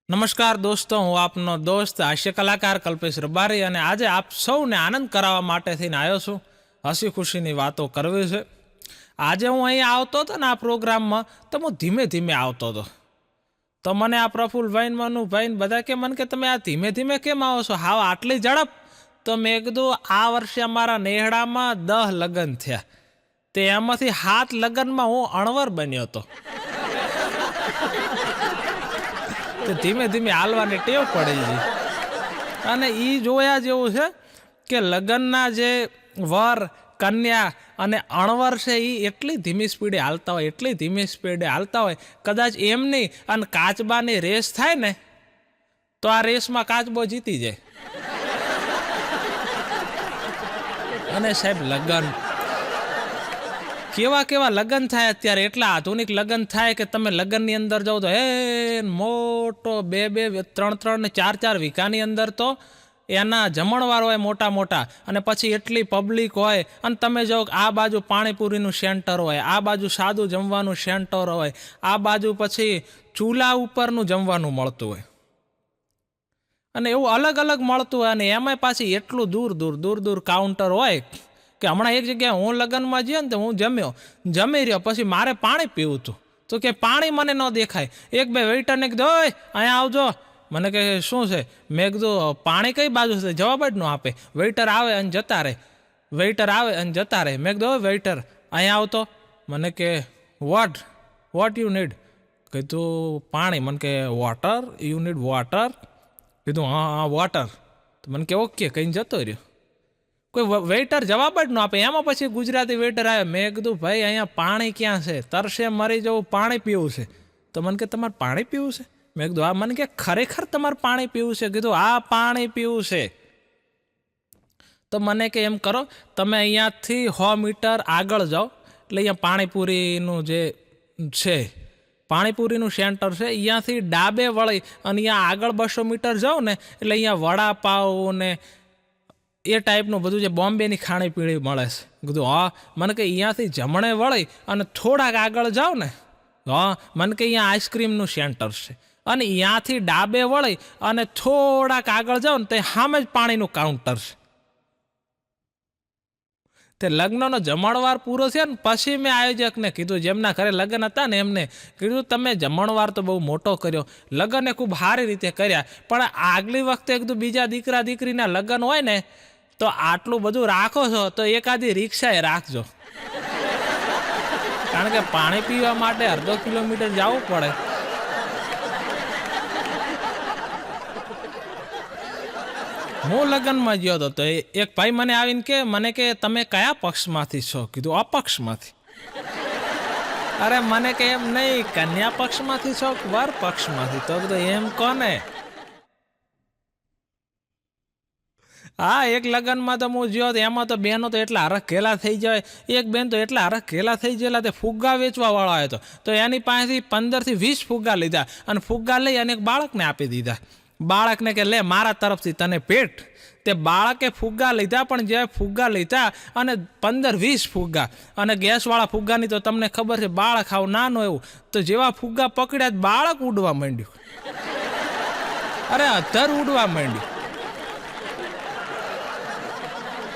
નમસ્કાર દોસ્તો, હું આપનો દોસ્ત હાસ્ય કલાકાર કલ્પેશ રબારી અને આજે આપ સૌને આનંદ કરાવવા માટે થઈને આવ્યો છું. હસી ખુશીની વાતો કરવી છે. આજે હું અહીંયા આવતો હતો ને આ પ્રોગ્રામમાં, તો હું ધીમે ધીમે આવતો હતો. તો મને આ પ્રફુલ્લભાઈ મનુભાઈ બધા કે મને કે તમે આ ધીમે ધીમે કેમ આવો છો, હાવ આટલી ઝડપ? તો મેં કીધું આ વર્ષે અમારા નેહડામાં 10 લગ્ન થયા, તે એમાંથી 7 લગ્નમાં હું અણવર બન્યો હતો. ધીમે ધીમે હાલવાની ટેવ પડી ગઈ. અને એ જોયા જેવું છે કે લગ્નના જે વર કન્યા અને અણવર છે એ એટલી ધીમી સ્પીડે હાલતા હોય, કદાચ એમની અને કાચબાની રેસ થાય ને તો આ રેસમાં કાચબો જીતી જાય. અને સાહેબ લગ્ન કેવા લગ્ન થાય અત્યારે, એટલા આધુનિક લગ્ન થાય કે તમે લગ્નની અંદર જાઓ તો મોટો 2-2, 3-3 ને 4-4 વીઘાની અંદર તો એના જમણવાર હોય મોટા, અને પછી એટલી પબ્લિક હોય, અને તમે જાઓ આ બાજુ પાણીપુરીનું સેન્ટર હોય, આ બાજુ સાદું જમવાનું સેન્ટર હોય, આ બાજુ પછી ચૂલા ઉપરનું જમવાનું મળતું હોય, અને એવું અલગ અલગ મળતું હોય. અને એમાંય પાછી એટલું દૂર કાઉન્ટર હોય કે હમણાં એક જગ્યાએ હું લગ્નમાં ગયો ને તો હું જમી રહ્યો, પછી મારે પાણી પીવું હતું, તો કે પાણી મને ન દેખાય. 1-2 વેઇટરને કીધું ઓય અહીંયા આવજો. મને કહે શું છે? મેં કીધું પાણી કઈ બાજુ છે, જવાબ જ ન આપે. વેઇટર આવે અને જતા રહે. મેં કીધું વેઇટર અહીંયા આવતો. મને કે વોટ યુ નીડ? કીધું પાણી. મને કે વોટર, યુ નીડ વોટર? કીધું હા વોટર. તો મને કે ઓકે કહીને જતો રહ્યો. કોઈ વેઇટર જવાબ જ ન આપે. એમાં પછી ગુજરાતી વેઇટર આવે. મેં કીધું ભાઈ અહીંયા પાણી ક્યાં છે, તરસે મરી જવું, પાણી પીવું છે. તો મને કે તમારે પાણી પીવું છે? મેં કીધું હા. મને કે ખરેખર તમારે પાણી પીવું છે? કીધું હા પાણી પીવું છે. તો મને કે એમ કરો, તમે અહીંયાથી 100 મીટર આગળ જાઓ, એટલે અહીંયા પાણીપુરીનું જે છે, પાણીપુરીનું સેન્ટર છે, અહીંયાથી ડાબે વળી અને અહીંયા આગળ 200 મીટર જાઓ ને એટલે અહીંયા વડાપાવ ને એ ટાઈપનું બધું જે બોમ્બેની ખાણીપીણી મળે છે. કીધું હા. મને કે અહીંયાથી જમણે વળી અને થોડાક આગળ જાઓ ને, હા. મને કે અહીંયા આઈસ્ક્રીમનું સેન્ટર છે, અને અહીંયાથી ડાબે વળી અને થોડાક આગળ જાઓ ને તો સામે જ પાણીનું કાઉન્ટર છે. તે લગ્નનો જમણવાર પૂરો થયો ને પછી મેં આયોજકને કીધું, જેમના ઘરે લગ્ન હતા ને એમને કીધું તમે જમણવાર તો બહુ મોટો કર્યો, લગ્નને ખૂબ સારી રીતે કર્યા, પણ આગલી વખતે કીધું બીજા દીકરા દીકરીના લગ્ન હોય ને તો આટલું બધું રાખો છો તો એકાદી રિક્ષાએ રાખજો, કારણ કે પાણી પીવા માટે અડધો કિલોમીટર જવું પડે. હું લગ્નમાં ગયો હતો તો એક ભાઈ મને આવીને મને કે તમે કયા પક્ષમાંથી છો? કીધું અપક્ષમાંથી. અરે મને કે એમ નહીં, કન્યા પક્ષમાંથી છો કે વર પક્ષમાંથી? તો કીધું એમ કોને? હા, એક લગ્નમાં તો હું જ્યો, એમાં તો બેનો તો એટલા હરખ ઘેલા થઈ જાય. એક બેન તો એટલા હરખ ઘેલા થઈ ગયેલા, તે ફુગ્ગા વેચવા વાળો આવ્યો હતો, તો એની પાસેથી 15 થી 20 ફુગ્ગા લીધા, અને ફુગ્ગા લઈ અને એક બાળકને આપી દીધા. બાળકને કે લે મારા તરફથી તને ભેટ. તે બાળકે ફુગ્ગા લીધા, પણ જે ફુગ્ગા લીધા અને 15-20 ફુગ્ગા, અને ગેસવાળા ફુગ્ગાની તો તમને ખબર છે, બાળક આવું નાનો એવું, તો જેવા ફુગ્ગા પકડ્યા બાળક ઉડવા માંડ્યું. અરે અધર ઉડવા માંડ્યું.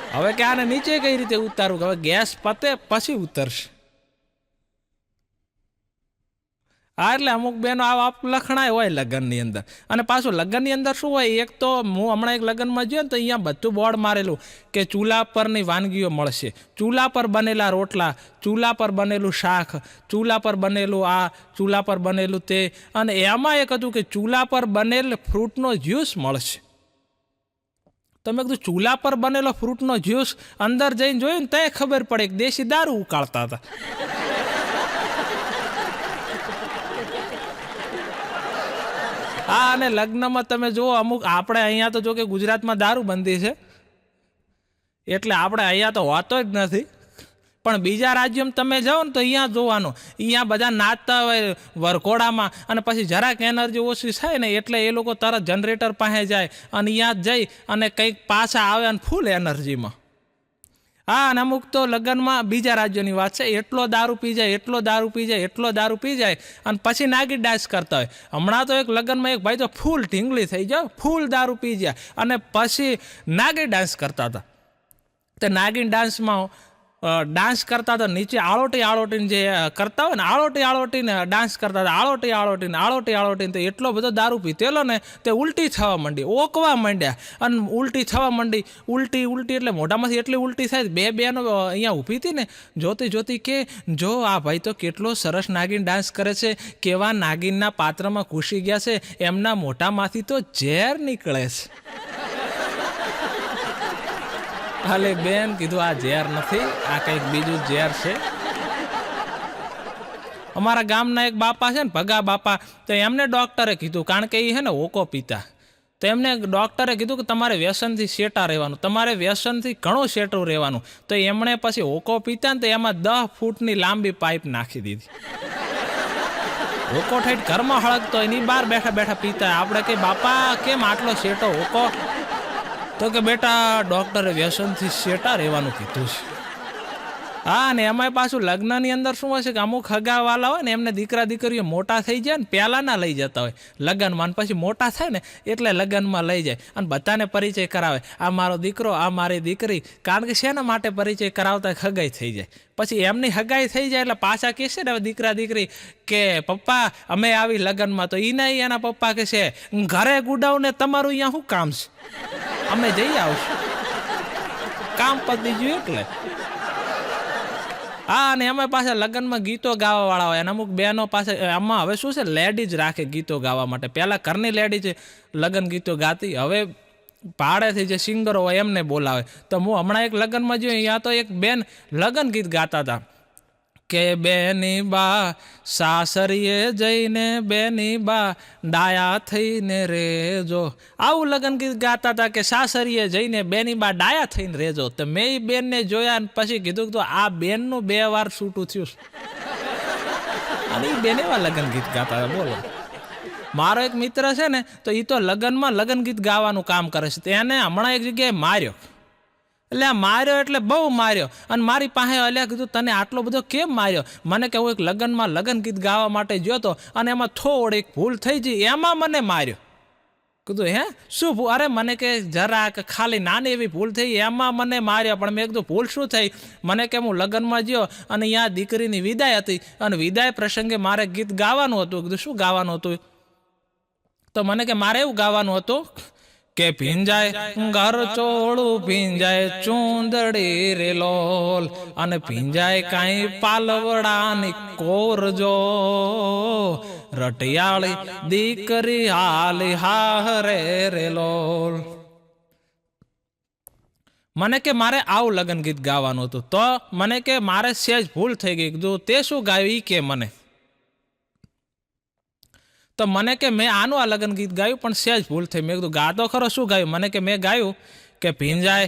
હવે કે આને નીચે કઈ રીતે ઉતારવું? હવે ગેસ પતે પછી ઉતરશે. હા, એટલે અમુક બેનો આવા લખણાય હોય લગ્નની અંદર. અને પાછું લગ્નની અંદર શું હોય, એક તો હું હમણાં એક લગ્નમાં ગયો ને તો અહીંયા બધું બોર્ડ મારેલું કે ચૂલા પરની વાનગીઓ મળશે, ચૂલા પર બનેલા રોટલા, ચૂલા પર બનેલું શાક, ચૂલા પર બનેલું આ, ચૂલા પર બનેલું તે, અને એમાં એક હતું કે ચૂલા પર બનેલ ફ્રૂટનો જ્યુસ મળશે. તો મેં કીધું ચૂલા પર બનેલો ફ્રૂટનો જ્યુસ? અંદર જઈને જોયું ને ત્યાં ખબર પડે કે દેશી દારૂ ઉકાળતા હતા. હા, અને લગ્નમાં તમે જુઓ, અમુક આપણે અહીંયા તો જો કે ગુજરાતમાં દારૂબંધી છે એટલે આપણે અહીંયા તો હોતો જ નથી, પણ બીજા રાજ્યોમાં તમે જાઓ ને તો અહીંયા જોવાનું, અહીંયા બધા નાચતા હોય વરઘોડામાં, અને પછી જરાક એનર્જી ઓછી થાય ને એટલે એ લોકો તરત જનરેટર પાસે જાય અને અહીંયા જઈ અને કંઈક પાછા આવે અને ફૂલ એનર્જીમાં. હા, અને અમુક તો લગ્નમાં બીજા રાજ્યોની વાત છે, એટલો દારૂ પી જાય, એટલો દારૂ પી જાય, એટલો દારૂ પી જાય અને પછી નાગી ડાન્સ કરતા હોય. હમણાં તો એક લગ્નમાં એક ભાઈ તો ફૂલ ઢીંગલી થઈ જાય, ફૂલ દારૂ પી જાય અને પછી નાગી ડાન્સ કરતા હતા. તે નાગીન ડાન્સમાં ડાન્સ કરતા હતા, નીચે આળોટીને જે કરતા હોય ને, આળોટીને ડાન્સ કરતા હતા, આળોટીને તો એટલો બધો દારૂ પીતેલો ને તે ઉલટી થવા માંડી, ઓકવા માંડ્યા અને ઉલટી થવા માંડી. ઉલટી એટલે મોઢામાંથી એટલી ઉલટી થાય. બે બેનો અહીંયા ઊભી હતી ને, જોતી કે જો આ ભાઈ તો કેટલો સરસ નાગીન ડાન્સ કરે છે, કેવા નાગીનના પાત્રમાં ઘૂસી ગયા છે, એમના મોઢામાંથી તો ઝેર નીકળે છે. હાલે બેન કીધું આ ઝેર નથી, આ કંઈક બીજું ઝેર છે. અમારા ગામના એક બાપા છે ને, ભગા બાપા, તો એમને ડૉક્ટરે કીધું, કારણ કે એ છે ને ઓકો પીતા, તો એમને ડૉક્ટરે કીધું કે તમારે વ્યસનથી શેટા રહેવાનું, તમારે વ્યસનથી ઘણું શેટું રહેવાનું. તો એમણે પછી ઓકો પીતા ને તો એમાં 10 ફૂટની લાંબી પાઇપ નાખી દીધી. ઓકો ઠેઠ ઘરમાં હળગતો એની બહાર બેઠા પીતા. આપણે કે બાપા કેમ આટલો શેટો ઓકો? તો કે બેટા ડૉક્ટરે વ્યસનથી શેટા રહેવાનું કીધું છે. હા, ને એમાંય પાછું લગ્નની અંદર શું હોય છે કે અમુક હગાવાલા હોય ને એમને દીકરા દીકરીઓ મોટા થઈ જાય ને પહેલાં ના લઈ જતા હોય લગ્નમાં, પછી મોટા થાય ને એટલે લગ્નમાં લઈ જાય અને બધાને પરિચય કરાવે, આ મારો દીકરો, આ મારી દીકરી. કારણ કે શેના માટે પરિચય કરાવતા હગાઈ થઈ જાય. પછી એમની હગાઈ થઈ જાય એટલે પાછા કહેશે ને હવે દીકરા દીકરી કે પપ્પા અમે આવી લગ્નમાં, તો એના પપ્પા કહેશે ઘરે ગુડાવને તમારું અહીંયા શું કામ છે, અમે જઈ આવશું, કામ પતી ગયું એટલે. હા, અને એમાં પાછા લગ્નમાં ગીતો ગાવાવાળા હોય અને અમુક બહેનો પાસે આમાં હવે શું છે લેડીઝ રાખે ગીતો ગાવા માટે. પહેલાં ઘરની લેડીઝ લગ્ન ગીતો ગાતી, હવે ભાડેથી જે સિંગરો હોય એમને બોલાવે. તો હું હમણાં એક લગ્નમાં જોયું, ત્યાં તો એક બેન લગ્ન ગીત ગાતા હતા કે બેની બા સાસરીએ જઈને બેની બા ડાયા થઈને રેજો. આવું લગ્ન ગીત ગાતા હતા કે સાસરીએ જઈને બેની બા ડાયા થઈને રેજો. તો મેં એ બેનને જોયા અને પછી કીધું તો આ બેનનું 2 વાર છૂટું થયું અને એ બેન એવા લગ્ન ગીત ગાતા હતા. બોલો, મારો એક મિત્ર છે ને, તો એ તો લગ્નમાં લગ્ન ગીત ગાવાનું કામ કરે છે. તેને હમણાં એક જગ્યાએ માર્યો, એટલે આ માર્યો એટલે બહુ માર્યો અને મારી પાસે અલ્યા કીધું તને આટલો બધો કેમ માર્યો? મને કે હું એક લગ્નમાં લગ્ન ગીત ગાવા માટે ગયો હતો અને એમાં થોડીક ભૂલ થઈ ગઈ, એમાં મને માર્યો. કીધું હે શું ભૂલ? અરે મને કે જરાક ખાલી નાની એવી ભૂલ થઈ, એમાં મને માર્યો. પણ મેં કીધું ભૂલ શું થઈ? મને કે હું લગ્નમાં ગયો અને અહીંયા દીકરીની વિદાય હતી અને વિદાય પ્રસંગે મારે ગીત ગાવાનું હતું. કીધું શું ગાવાનું હતું? તો મને કે મારે એવું ગાવાનું હતું કે ભીંજાય ઘર ચોળું ભીંજાય ચૂંદડી રે લોલ, અને ભીંજાય કાંઈ પાલવડાની કોરજો, રટિયાળી દીકરી હાલી હારે રે લોલ. મને કે મારે આવું લગ્ન ગીત ગાવાનું હતું. તો મને કે મારે સહેજ ભૂલ થઈ ગઈ. કીધું તે શું ગાયું ઈ કે મને? તો મને કે મેં આનું આ લગ્ન ગીત ગાયું પણ સહેજ ભૂલ થઈ. મેં કીધું ગાતો ખરો, શું ગાયું? મને કે મેં ગાયું કે ભીંજાય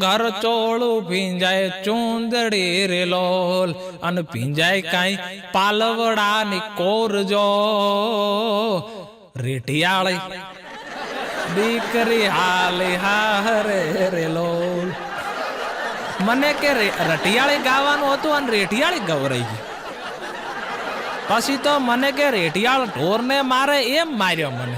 ઘર ચોળું ભીંજાય ચૂંદડી રે લોલ, અને ભીંજાય કાંઈ પાલવડાની કોરજો, રેટિયાળી દીકરી હાલી હારે રે લોલ. મને કે રટિયાળી ગાવાનું હતું અને રેટિયાળી ગવરાઈ ગઈ. પછી તો મને કે રેટિયાળ ઢોરને મારે એમ માર્યો મને.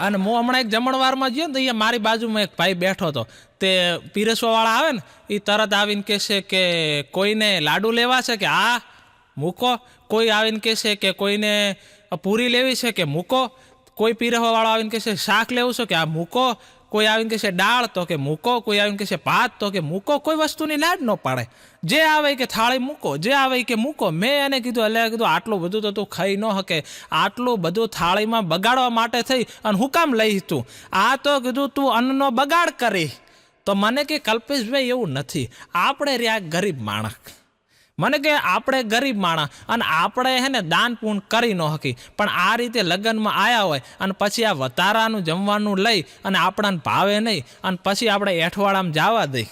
અને હું હમણાં એક જમણવારમાં ગયો ને, તો અહીંયા મારી બાજુમાં એક ભાઈ બેઠો હતો. તે પીરસવાવાળા આવે ને એ તરત આવીને કહેશે કે કોઈને લાડુ લેવા છે કે આ મૂકો, કોઈ આવીને કહેશે કે કોઈને પૂરી લેવી છે કે મૂકો, કોઈ પીરસવાવાળો આવીને કહેશે શાક લેવું છે કે આ મૂકો, કોઈ આવીને કહેશે દાળ તો કે મૂકો, કોઈ આવીને કહેશે ભાત તો કે મૂકો. કોઈ વસ્તુની લાડ ન પાડે, જે આવે કે થાળી મૂકો, જે આવે કે મૂકો. મેં એને કીધું એટલે કીધું આટલું બધું તો તું ખાઈ ન શકે, આટલું બધું થાળીમાં બગાડવા માટે થઈ અને હું કામ લઈ તું આ? તો કીધું તું અન્નનો બગાડ કરી. તો મને કે કલ્પેશભાઈ એવું નથી, આપણે રહ્યા ગરીબ માણસ. મને કે આપણે ગરીબ માણસ અને આપણે હે ને દાન પૂન કરી ન શકી, પણ આ રીતે લગ્નમાં આવ્યા હોય અને પછી આ વતારાનું જમવાનું લઈ અને આપણાને ભાવે નહીં અને પછી આપણે એઠવાડામાં જવા દઈ.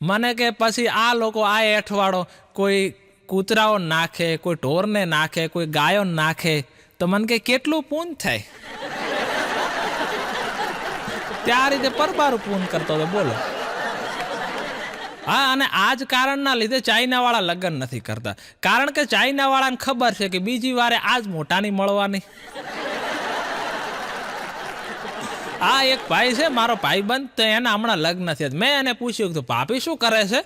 મને કે પછી આ લોકો આ એઠવાડો કોઈ કૂતરાઓ નાખે, કોઈ ઢોરને નાખે, કોઈ ગાયો નાખે, તો મને કે કેટલું પૂન થાય. ત્યાં રીતે પરબારું પૂન કરતો હતો, બોલો. હા, અને આ જ કારણના લીધે ચાઇનાવાળા લગ્ન નથી કરતા. કારણ કે ચાઇનાવાળાને ખબર છે કે બીજી વારે આ જ મોટાની મળવાની. આ એક ભાઈ છે મારો ભાઈબંધ, તો એના હમણાં લગ્ન થયા. મેં એને પૂછ્યું કે ભાભી શું કરે છે?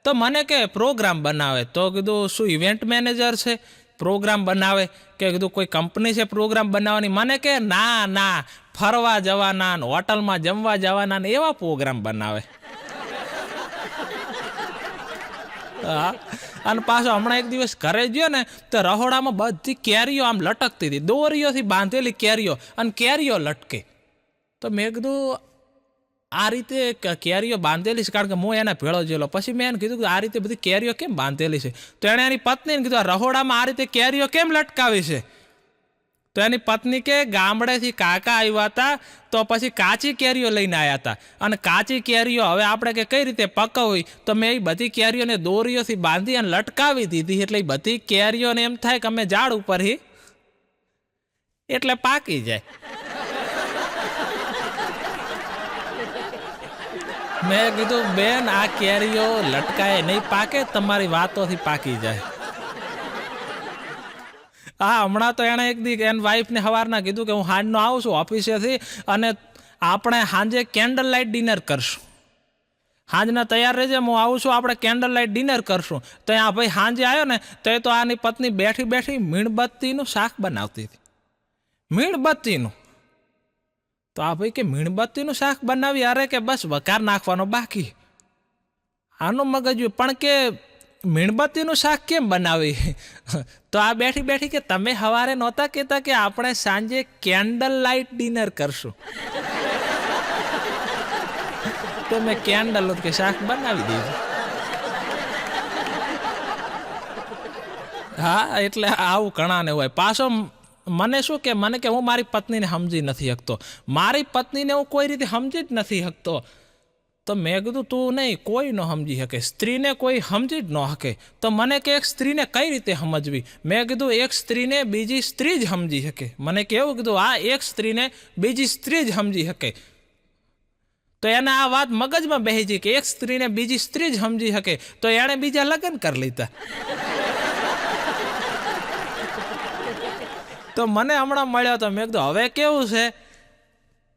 તો મને કે પ્રોગ્રામ બનાવે. તો કીધું શું ઇવેન્ટ મેનેજર છે, પ્રોગ્રામ બનાવે? કે કીધું કોઈ કંપની છે પ્રોગ્રામ બનાવવાની? મને કે ના, ફરવા જવાના ને હોટલમાં જમવા જવાના ને એવા પ્રોગ્રામ બનાવે. હા, અને પાછો હમણાં એક દિવસ ઘરે ગયો ને તો રહોડામાં બધી કેરીઓ આમ લટકતી હતી, દોરીઓથી બાંધેલી કેરીઓ, અને કેરીઓ લટકે. તો મેં કીધું આ રીતે કેરીઓ બાંધેલી છે, કારણ કે હું એના ભેળો જેલો. પછી મેં એને કીધું કે આ રીતે બધી કેરીઓ કેમ બાંધેલી છે? તો એણે એની પત્નીને કીધું આ રહોડામાં આ રીતે કેરીઓ કેમ લટકાવી છે? તો એની પત્ની કે ગામડેથી કાકા આવ્યા હતા, તો પછી કાચી કેરીઓ લઈને આવ્યા હતા, અને કાચી કેરીઓ હવે આપણે કે કઈ રીતે પકવવી, તો મેં એ બધી કેરીઓને દોરીઓથી બાંધી અને લટકાવી દીધી. એટલે એ બધી કેરીઓને એમ થાય કે અમે ઝાડ ઉપર હી, એટલે પાકી જાય. મેં કીધું બેન, આ કેરીઓ લટકાય નહીં પાકે, તમારી વાતોથી પાકી જાય. હા, હમણાં તો એણે એક દી એની વાઈફને સવારના કીધું કે હું સાંજનો આવું છું ઓફિસેથી, અને આપણે સાંજે કેન્ડલ લાઇટ ડિનર કરશું. સાંજના તૈયાર રહેજે, હું આવું છું, આપણે કેન્ડલ લાઇટ ડિનર કરશું. તો આ ભાઈ સાંજે આવ્યો ને તો આની પત્ની બેઠી બેઠી મીણબત્તીનું શાક બનાવતી હતી. મીણબત્તીનું. તો આ ભાઈ કે મીણબત્તીનું શાક બનાવી? અરે કે બસ વઘાર નાખવાનો બાકી. આનું મગજ પણ કે મીણબત્તીનું શાક કેમ બનાવી? તો આ બેઠી બેઠી કે તમે સવારે નહોતા કહેતા કે આપણે સાંજે કેન્ડલ લાઇટ ડિનર કરશું? તો મેં કેન્ડલ કે શાક બનાવી દીધું. હા, એટલે આવું ઘણાને હોય. પાછો મને શું કે મને કે હું મારી પત્નીને સમજી નથી શકતો, મારી પત્નીને હું કોઈ રીતે સમજી જ નથી શકતો. તો મેં કીધું તું નહીં, કોઈ ન સમજી શકે, સ્ત્રીને કોઈ સમજી જ ન શકે. તો મને કે એક સ્ત્રીને કઈ રીતે સમજવી? મેં કીધું એક સ્ત્રીને બીજી સ્ત્રી જ સમજી શકે. મને કેવું કીધું? આ એક સ્ત્રીને બીજી સ્ત્રી જ સમજી શકે. તો એને આ વાત મગજમાં બેસી ગઈ કે એક સ્ત્રીને બીજી સ્ત્રી જ સમજી શકે, તો એણે બીજા લગ્ન કરી લીધા. તો મને હમણાં મળ્યો તો મેં કીધું હવે કેવું છે,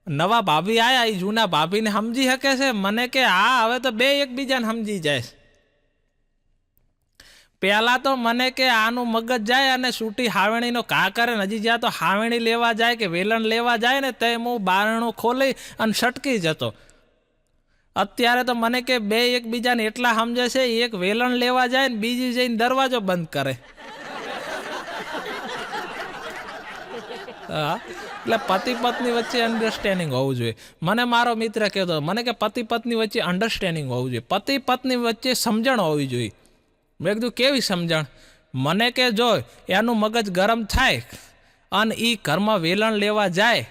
નવા ભાભી આયા, એ જૂના ભાભીને સમજી શકે છે? મને કે હા, હવે તો બે એકબીજાને સમજી જાય. પહેલા તો મને કે આનું મગજ જાય અને સૂટી હાવેણીનો ઘા કરે ને, હજી જ્યાં તો હાવેણી લેવા જાય કે વેલણ લેવા જાય ને તે હું બારણું ખોલી અને સટકી જતો. અત્યારે તો મને કે બે એકબીજાને એટલા સમજે છે, એક વેલણ લેવા જાય ને બીજી જઈને દરવાજો બંધ કરે. હા, એટલે પતિ પત્ની વચ્ચે અન્ડરસ્ટેન્ડિંગ હોવું જોઈએ. મને મારો મિત્ર કહેતો, મને કે પતિ પત્ની વચ્ચે અન્ડરસ્ટેન્ડિંગ હોવું જોઈએ, પતિ પત્ની વચ્ચે સમજણ હોવી જોઈએ. મેં કીધું કેવી સમજણ? મને કે જો એનું મગજ ગરમ થાય અને એ ઘરમાં વેલણ લેવા જાય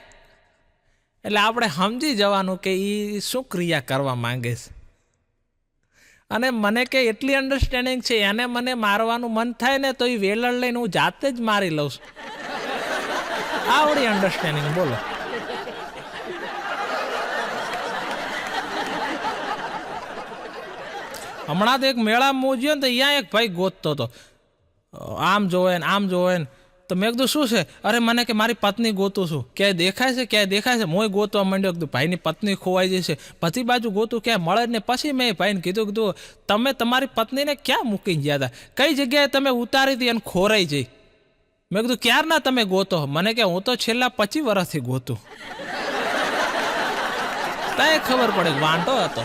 એટલે આપણે સમજી જવાનું કે એ શું ક્રિયા કરવા માંગે છે. અને મને કે એટલી અન્ડરસ્ટેન્ડિંગ છે, એને મને મારવાનું મન થાય ને તો એ વેલણ લઈને હું જાતે જ મારી લઉં છું. આવડી અન્ડરસ્ટેન્ડિંગ, બોલો. હમણાં તો એક મેળામાં હું ગયો ને તો અહીંયા એક ભાઈ ગોતતો હતો, આમ જોવે ને આમ જોવે ને. તો મેં કીધું શું છે? અરે મને કે મારી પત્ની ગોતું છું, ક્યાંય દેખાય છે, ક્યાંય દેખાય છે? મોય ગોતવા માંડ્યો, કીધું ભાઈની પત્ની ખોવાઈ જશે, બધી બાજુ ગોતું ક્યાંય મળે જ ને. પછી મેં ભાઈને કીધું તમે તમારી પત્નીને ક્યાં મૂકીને ગયા હતા? કઈ જગ્યાએ તમે ઉતારી હતી અને ખોરાઈ જઈ? મેં કીધું ક્યારના તમે ગોતો? મને કે હું તો છેલ્લા 25 વર્ષથી ગોતું. ત્યાં ખબર પડે વાંઢો હતો.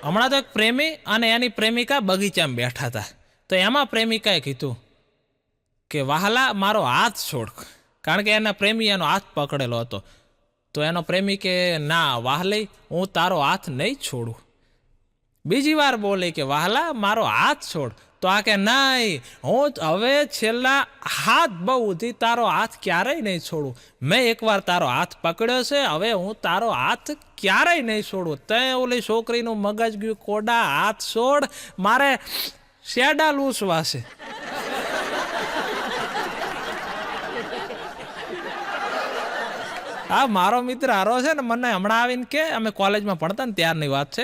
હમણાં તો એક પ્રેમી અને એની પ્રેમિકા બગીચામાં બેઠા હતા. તો એમાં પ્રેમિકાએ કીધું કે વહાલા મારો હાથ છોડ, કારણ કે એના પ્રેમી એનો હાથ પકડેલો હતો. તો એનો પ્રેમી કે ના વાહલી, હું તારો હાથ નહીં છોડું. બીજી વાર બોલે કે વહાલા મારો હાથ છોડ. તો આ કે નહીં, હું હવે છેલ્લા હાથ બહુ સુધી તારો હાથ ક્યારેય નહીં છોડું. મેં એકવાર તારો હાથ પકડ્યો છે, હવે હું તારો હાથ ક્યારેય નહીં છોડું. તે ઓલી છોકરીનું મગજ ગયું કોડા, હાથ છોડ, મારે શેડા લૂસવા છે. હા, મારો મિત્ર હારો છે ને મને હમણાં આવીને કે, અમે કોલેજમાં ભણતા ને ત્યારની વાત છે,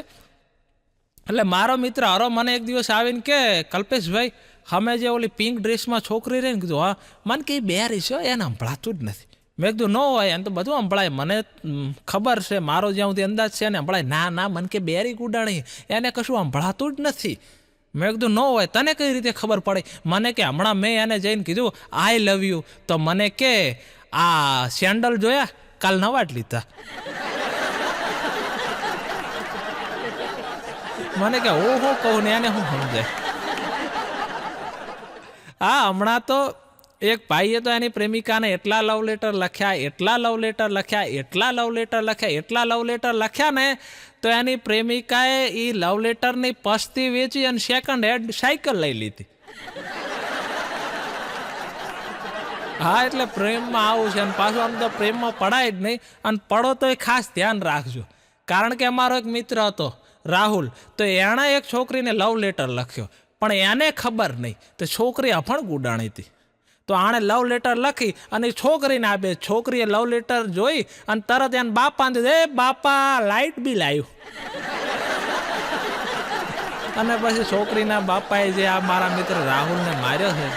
એટલે મારો મિત્ર હારો મને એક દિવસ આવીને કે, કલ્પેશભાઈ અમે જે ઓલી પિંક ડ્રેસમાં છોકરી રહી ને, કીધું હા, મને કે બેરી છે એને સંભળાતું જ નથી. મેં કીધું ન હોય એને તો બધું સંભળાય, મને ખબર છે, મારો જ્યાં સુધી અંદાજ છે એને સંભળાય. ના ના, મને કે બેરી ગુડાણી એને કશું સંભળાતું જ નથી. મેં કીધું ન હોય, તને કઈ રીતે ખબર પડી? મને કે હમણાં મેં એને જઈને કીધું આઈ લવ યુ, તો મને કે આ સેન્ડલ જોયા કાલ નવા જ લીધા. મને કે હું કહું ને એને હું સમજાય. હા, હમણાં તો એક ભાઈએ તો એની પ્રેમિકાને એટલા લવ લેટર લખ્યા, એટલા લવ લેટર લખ્યા, એટલા લવ લેટર લખ્યા, એટલા લવ લેટર લખ્યા ને, તો એની પ્રેમિકાએ એ લવ લેટરની પસ્તી વેચી અને સેકન્ડ હેન્ડ સાયકલ લઈ લીધી. હા, એટલે પ્રેમમાં આવું છે, અને પાછું આમ તો પ્રેમમાં પડાય જ નહીં, અને પડો તો એ ખાસ ધ્યાન રાખજો. કારણ કે અમારો એક મિત્ર હતો રાહુલ, તો એણે એક છોકરીને લવ લેટર લખ્યો, પણ એને ખબર નહીં, તો છોકરી અભણ ગુડાણી હતી. તો આણે લવ લેટર લખી અને છોકરીને આપે, છોકરીએ લવ લેટર જોઈ અને તરત એને બાપાને દીધું, એ બાપા લાઇટ બિલ આવ્યું. અને પછી છોકરીના બાપાએ જે આ મારા મિત્ર રાહુલને માર્યો છે.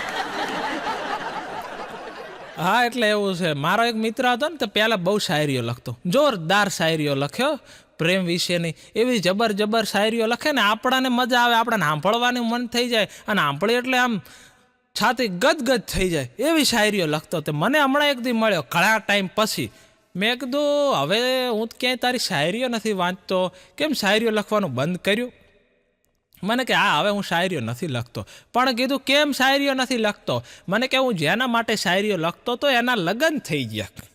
હા, એટલે એવું છે. મારો એક મિત્ર હતો ને, તો પહેલા બહુ શાયરીઓ લખતો, જોરદાર શાયરીઓ લખ્યો પ્રેમ વિશેની. એવી જબર શાયરીઓ લખે ને, આપણાને મજા આવે, આપણને સાંભળવાનું મન થઈ જાય, અને સાંભળી એટલે આમ છાતી ગદગદ થઈ જાય એવી શાયરીઓ લખતો. તે મને હમણાં એક દી મળ્યો ઘણા ટાઈમ પછી. મેં કીધું હવે હું ક્યાંય તારી શાયરીઓ નથી વાંચતો, કેમ શાયરીઓ લખવાનું બંધ કર્યું? મને કે હા, હવે હું શાયરીઓ નથી લખતો. પણ કીધું કેમ શાયરીઓ નથી લખતો? મને કે હું જેના માટે શાયરીઓ લખતો તો એના લગ્ન થઈ ગયા.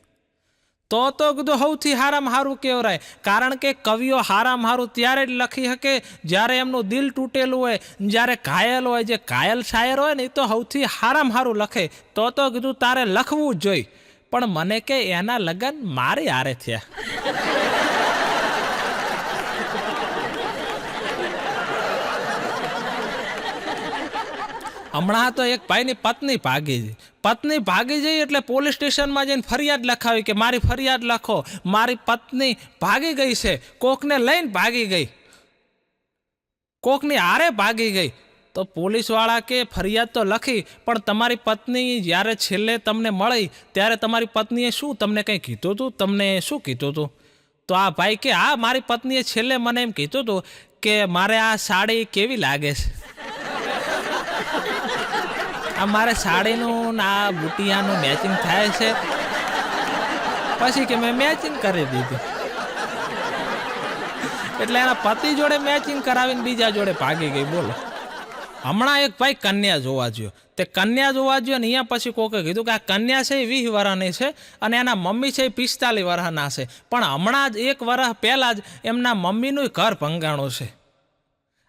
તો કીધું સૌથી હારામાં હારું કહેવાય. કારણ કે કવિઓ હારામાં હારું ત્યારે જ લખી શકે જ્યારે એમનું દિલ તૂટેલું હોય, જ્યારે ઘાયલ હોય. જે ઘાયલ શાયર હોય ને એ તો સૌથી હારામાં હારું લખે. તો કીધું તારે લખવું જ જોઈએ. પણ મને કે એના લગ્ન મારી હારે થયા. હમણાં તો એક ભાઈની પત્ની ભાગી જઈ એટલે પોલીસ સ્ટેશનમાં જઈને ફરિયાદ લખાવી કે મારી ફરિયાદ લખો, મારી પત્ની ભાગી ગઈ છે, કોકને લઈને ભાગી ગઈ, કોકની હારે ભાગી ગઈ. તો પોલીસવાળા કે ફરિયાદ તો લખી, પણ તમારી પત્ની જ્યારે છેલ્લે તમને મળી ત્યારે તમારી પત્નીએ શું તમને કંઈ કીધું હતું? તમને શું કીધું હતું? તો આ ભાઈ કે હા, મારી પત્નીએ છેલ્લે મને એમ કીધું હતું કે મારે આ સાડી કેવી લાગે છે, આ મારે સાડીનું આ બુટિયાનું મેચિંગ થાય છે. પછી કે મેં મેચિંગ કરી દીધું. એટલે એના પતિ જોડે મેચિંગ કરાવીને બીજા જોડે ભાગી ગઈ. બોલો. હમણાં એક ભાઈ કન્યા જોવા ગયો, તે કન્યા જોવા ગયો ને અહીંયા પછી કોકે કીધું કે આ કન્યા છે એ 20 વર્ષની છે અને એના મમ્મી છે એ 45 વર્ષના છે. પણ હમણાં જ 1 વર્ષ પહેલાં જ એમના મમ્મીનું ઘર ભંગાણું છે.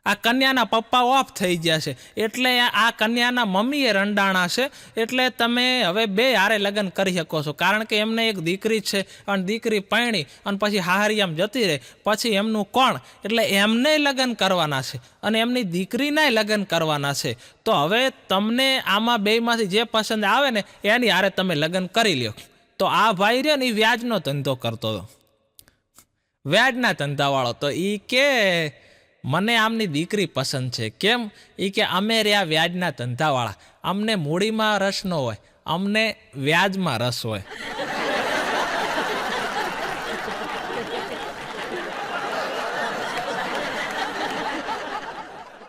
આ કન્યાના પપ્પા ઓફ થઈ ગયા છે, એટલે આ કન્યાના મમ્મીએ રંડાણા છે. એટલે તમે હવે 2 હારે લગ્ન કરી શકો છો. કારણ કે એમને એક દીકરી છે, અને દીકરી પરણી અને પછી હાહરિયામ જતી રહે, પછી એમનું કોણ? એટલે એમને લગ્ન કરવાના છે અને એમની દીકરીનાય લગ્ન કરવાના છે. તો હવે તમને આમાં બેયમાંથી જે પસંદ આવે ને એની હારે તમે લગ્ન કરી લ્યો. તો આ ભાઈ રહ્યો ને એ વ્યાજનો ધંધો કરતો હતો, વ્યાજના ધંધાવાળો. તો એ કે મને આમની દીકરી પસંદ છે. કેમ? એ કે અમે રહ્યા વ્યાજના ધંધાવાળા, અમને મૂડીમાં રસ ન હોય, અમને વ્યાજમાં રસ હોય.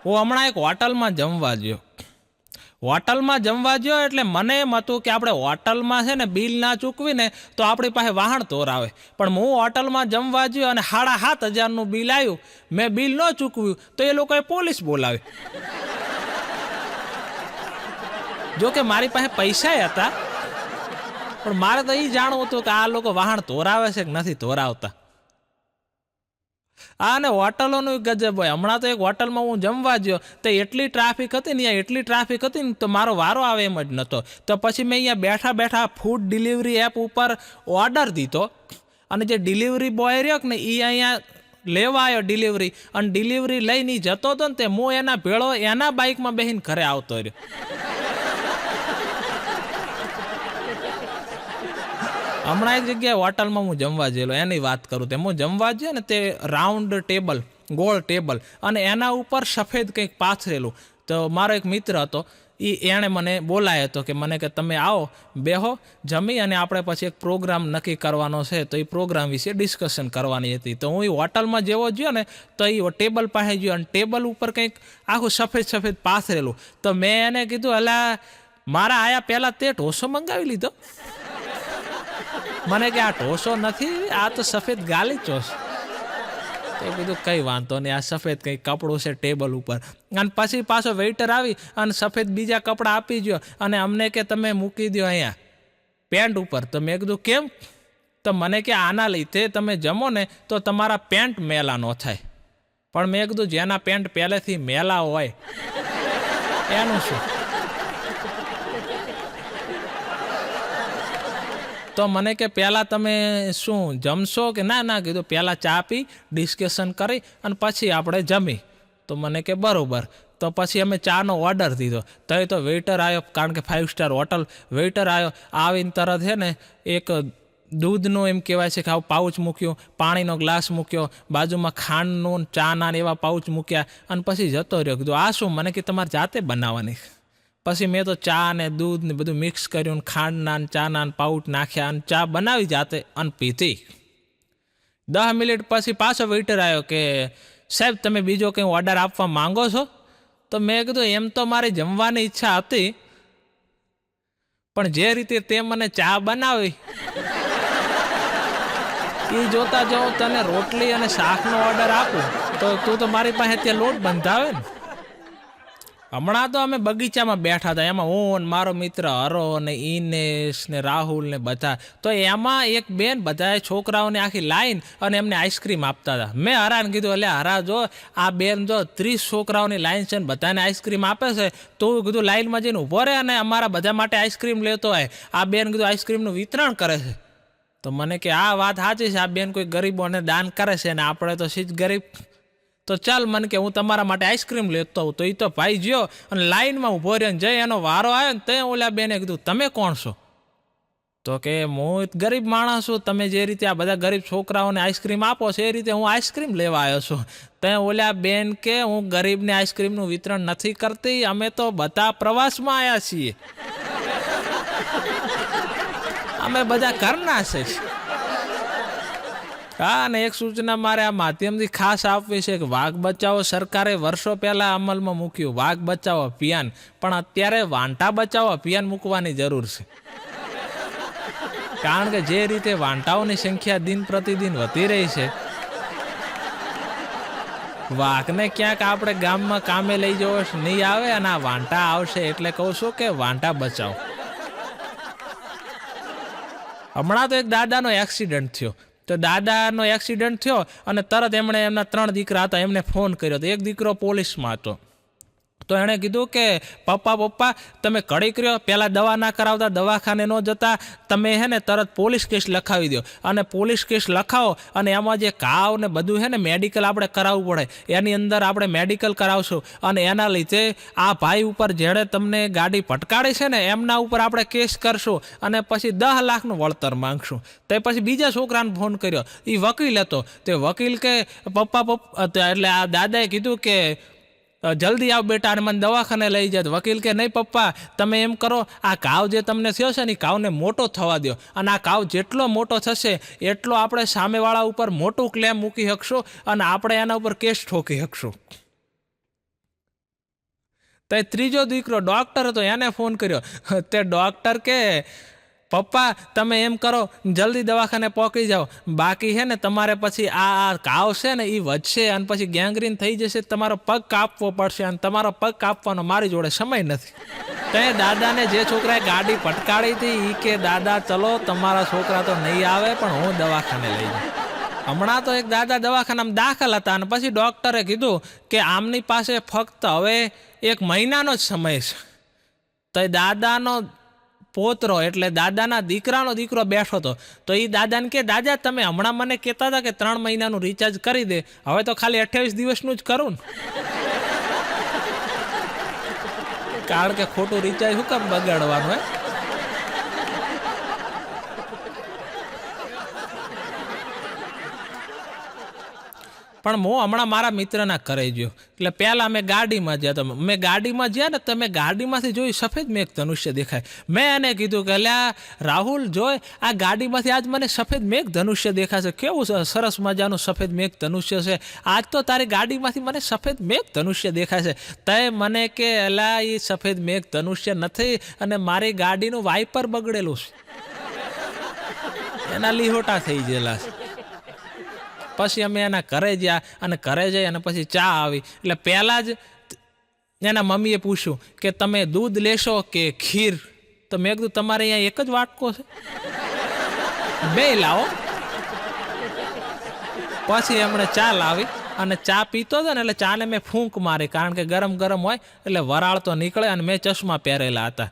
હું હમણાં એક હોટલમાં જમવા ગયો એટલે મને એમ હતું કે આપણે હોટલમાં છે ને બિલ ના ચૂકવીને તો આપણી પાસે વાહન તોર આવે. પણ હું હોટલમાં જમવા ગયો અને 7,500 બિલ આવ્યું. મેં બિલ ન ચૂકવ્યું તો એ લોકોએ પોલીસ બોલાવી. જો કે મારી પાસે પૈસા હતા, પણ મારે તો એ જાણવું હતું કે આ લોકો વાહન તોરાવે છે કે નથી તોરાવતા. અને હોટલોનું ગજબ હોય. હમણાં તો એક હોટલમાં હું જમવા ગયો તો એટલી ટ્રાફિક હતી ને તો મારો વારો આવે એમ જ નહોતો. તો પછી મેં અહીંયા બેઠા ફૂડ ડિલિવરી એપ ઉપર ઓર્ડર દીધો, અને જે ડિલિવરી બોય રહ્યો ને એ અહીંયા લેવા આવ્યો ડિલિવરી, અને ડિલિવરી લઈને જતો હતો ને તે હું એના ભેળો એના બાઇકમાં બેસીને ઘરે આવતો રહ્યો. હમણાં એક જગ્યાએ હોટલમાં હું જમવા ગયેલો, એની વાત કરું. તેમ હું જમવા ગયો ને, તે રાઉન્ડ ટેબલ, ગોળ ટેબલ, અને એના ઉપર સફેદ કંઈક પાથરેલું. તો મારો એક મિત્ર હતો, એણે મને બોલાયો હતો કે મને કે તમે આવો, બેહો, જમી અને આપણે પછી એક પ્રોગ્રામ નક્કી કરવાનો છે, તો એ પ્રોગ્રામ વિશે ડિસ્કશન કરવાની હતી. તો હું એ હોટલમાં જેવો ગયો ને, તો એ ટેબલ પાસે ગયો અને ટેબલ ઉપર કંઈક આખું સફેદ સફેદ પાથરેલું. તો મેં એને કીધું, અલા મારા આયા પહેલાં તે ઢોસો મંગાવી લીધો? મને કે આ ઢોસો નથી, આ તો સફેદ ગાલીચો છે. તો કીધું કંઈ વાંધો નહીં, આ સફેદ કંઈક કપડું છે ટેબલ ઉપર. અને પછી પાછો વેઇટર આવી અને સફેદ બીજા કપડાં આપી ગયો અને અમને કે તમે મૂકી દો અહીંયા પેન્ટ ઉપર. તો મેં કીધું કેમ? તો મને કે આના લીધે તમે જમો ને તો તમારા પેન્ટ મેલા ન થાય. પણ મેં કીધું જેના પેન્ટ પહેલેથી મેલા હોય એનું શું? તો મને કે પહેલાં તમે શું જમશો કે ના? કીધું પહેલાં ચા પી, ડિસ્કશન કરી અને પછી આપણે જમી. તો મને કે બરાબર. તો પછી અમે ચાનો ઓર્ડર દીધો. તો વેઇટર આવ્યો, કારણ કે 5 સ્ટાર હોટલ. વેઇટર આવ્યો, આવીને તરત છે ને એક દૂધનું એમ કહેવાય છે કે આવું પાઉચ મૂક્યું, પાણીનો ગ્લાસ મૂક્યો, બાજુમાં ખાંડનું, ચાના એવા પાઉચ મૂક્યા અને પછી જતો રહ્યો. કીધું આ શું? મને કે તમારે જાતે બનાવવાની. પછી મેં તો ચા ને દૂધ ને બધું મિક્સ કર્યું, ખાંડના ને ચાના પાઉચ નાખ્યા અને ચા બનાવી જાતે અને પીધી. 10 મિનિટ પછી પાછો વેઇટર આવ્યો કે સાહેબ તમે બીજો કંઈ ઓર્ડર આપવા માંગો છો? તો મેં કીધું એમ તો મારી જમવાની ઈચ્છા હતી, પણ જે રીતે તે મને ચા બનાવી એ જોતા જો તને રોટલી અને શાકનો ઓર્ડર આપું તો તું તો મારી પાસે ત્યાં લોટ બંધાવે ને. હમણાં તો અમે બગીચામાં બેઠા હતા, એમાં હું મારો મિત્ર હરો ને ઇનેશ ને રાહુલ ને બધા. તો એમાં એક બેન બધાએ છોકરાઓને આખી લાઈન અને એમને આઈસ્ક્રીમ આપતા હતા. મેં હરાને કીધું એટલે હરા જો આ બેન જો 30 છોકરાઓની લાઈન છે ને બધાને આઈસ્ક્રીમ આપે છે, તો કીધું લાઈનમાં જઈને ઊભો રહે અને અમારા બધા માટે આઈસ્ક્રીમ લેતો હોય. આ બેન કીધું આઈસ્ક્રીમનું વિતરણ કરે છે. તો મને કે આ વાત સાચી છે, આ બેન કોઈ ગરીબોને દાન કરે છે ને આપણે તો સીધ ગરીબ. તો ચાલ મને કે હું તમારા માટે આઈસ્ક્રીમ લેતો હોઉં. તો એ તો ભાઈ ગયો અને લાઈનમાં ઊભો રહ્યો ને જઈ એનો વારો આવ્યો ને ત્યાં ઓલા બેને કીધું તમે કોણ છો? તો કે હું ગરીબ માણસ છું, તમે જે રીતે આ બધા ગરીબ છોકરાઓને આઈસ્ક્રીમ આપો છો એ રીતે હું આઈસ્ક્રીમ લેવા આવ્યો છું. ત્યાં ઓલા બેન કે હું ગરીબને આઈસ્ક્રીમનું વિતરણ નથી કરતી, અમે તો બધા પ્રવાસમાં આવ્યા છીએ, અમે બધા ઘરના છે. હા, અને એક સૂચના મારે આ માધ્યમથી ખાસ આપવી છે કે વાઘ બચાવો સરકારે વર્ષો પહેલાં અમલમાં મૂક્યું વાઘ બચાવો અભિયાન, પણ અત્યારે વાંટા બચાવો અભિયાન મૂકવાની જરૂર છે. કારણ કે જે રીતે વાંટાઓની સંખ્યા દિન પ્રતિદિન વધી રહી છે, વાઘને ક્યાંક આપણે ગામમાં કામે લઈ જવો નહીં આવે અને આ વાંટા આવશે, એટલે કહું છું કે વાંટા બચાવો. હમણાં તો એક દાદાનો એક્સિડન્ટ થયો. તો દાદાનો એક્સિડન્ટ થયો અને તરત એમણે એમના 3 દીકરા હતા એમને ફોન કર્યો. તો એક દીકરો પોલીસમાં હતો. તો એણે કીધું કે પપ્પા તમે કડી કર્યો, પહેલાં દવા ના કરાવતા, દવાખાને ન જતા, તમે હે ને તરત પોલીસ કેસ લખાવી દો. અને પોલીસ કેસ લખાવો અને એમાં જે ઘાવ ને બધું હે ને મેડિકલ આપણે કરાવવું પડે, એની અંદર આપણે મેડિકલ કરાવશું અને એના લીધે આ ભાઈ ઉપર જેણે તમને ગાડી પટકાડી છે ને એમના ઉપર આપણે કેસ કરશું અને પછી 10 લાખનું વળતર માંગશું. તો પછી બીજા છોકરાને ફોન કર્યો, એ વકીલ હતો. તે વકીલ કે પપ્પા એટલે આ દાદાએ કીધું કે જલ્દી આવ બેટા અને મને દવાખાને લઈ જાય. વકીલ કે નહીં પપ્પા, તમે એમ કરો, આ ઘાવ જે તમને થયો છે ને એ ઘાવને મોટો થવા દો, અને આ ઘાવ જેટલો મોટો થશે એટલો આપણે સામેવાળા ઉપર મોટું ક્લેમ મૂકી શકશું અને આપણે એના ઉપર કેસ ઠોકી શકશું. તો ત્રીજો દીકરો ડૉક્ટર હતો, એને ફોન કર્યો. તે ડૉક્ટર કે પપ્પા તમે એમ કરો, જલ્દી દવાખાને પહોંચી જાઓ, બાકી છે ને તમારે પછી આ ઘાવ છે ને એ વધશે અને પછી ગેંગ્રીન થઈ જશે, તમારો પગ કાપવો પડશે અને તમારો પગ કાપવાનો મારી જોડે સમય નથી. તે દાદાને જે છોકરાએ ગાડી પટકાડી હતી એ કે દાદા ચલો તમારા છોકરા તો નહીં આવે પણ હું દવાખાને લઈ જાઉં. હમણાં તો એક દાદા દવાખાનામાં દાખલ હતા અને પછી ડૉક્ટરે કીધું કે આમની પાસે ફક્ત હવે 1 મહિનાનો જ સમય છે. તો એ દાદાનો પોતરો એટલે દાદાના દીકરાનો દીકરો બેઠો હતો. તો એ દાદાને કે દાદા તમે હમણાં મને કહેતા હતા કે 3 મહિનાનું રિચાર્જ કરી દે, હવે તો ખાલી 28 દિવસનું જ કરું ને. કારણ કે ખોટું રિચાર્જ શું કામ બગાડવાનું હે. પણ હું હમણાં મારા મિત્રના ઘરે ગયો, એટલે પહેલાં મેં ગાડીમાં ગયા, તો મેં ગાડીમાં ગયા ને તો મેં ગાડીમાંથી જોયું સફેદ મેઘ ધનુષ્ય દેખાય. મેં એને કીધું કે અલ્યા રાહુલ જોય આ ગાડીમાંથી આજ મને સફેદ મેઘ ધનુષ્ય દેખાશે, કેવું સરસ મજાનું સફેદ મેઘ ધનુષ્ય છે, આજ તો તારી ગાડીમાંથી મને સફેદ મેઘ ધનુષ્ય દેખાય છે. તે મને કે અલા એ સફેદ મેઘ ધનુષ્ય નથી અને મારી ગાડીનું વાઇપર બગડેલું છે, એના લીહોટા થઈ ગયેલા છે. પછી અમે એના ઘરે ગયા અને ઘરે જઈ અને પછી ચા આવી, એટલે પહેલાં જ એના મમ્મીએ પૂછ્યું કે તમે દૂધ લેશો કે ખીર? તો મેં કીધું તમારે અહીંયા એક જ વાટકો છે, બે લાવો. પછી એમણે ચા લાવી અને ચા પીતો હતો ને એટલે ચાને મેં ફૂંક મારી, કારણ કે ગરમ ગરમ હોય એટલે વરાળ તો નીકળે અને મેં ચશ્મા પહેરેલા હતા.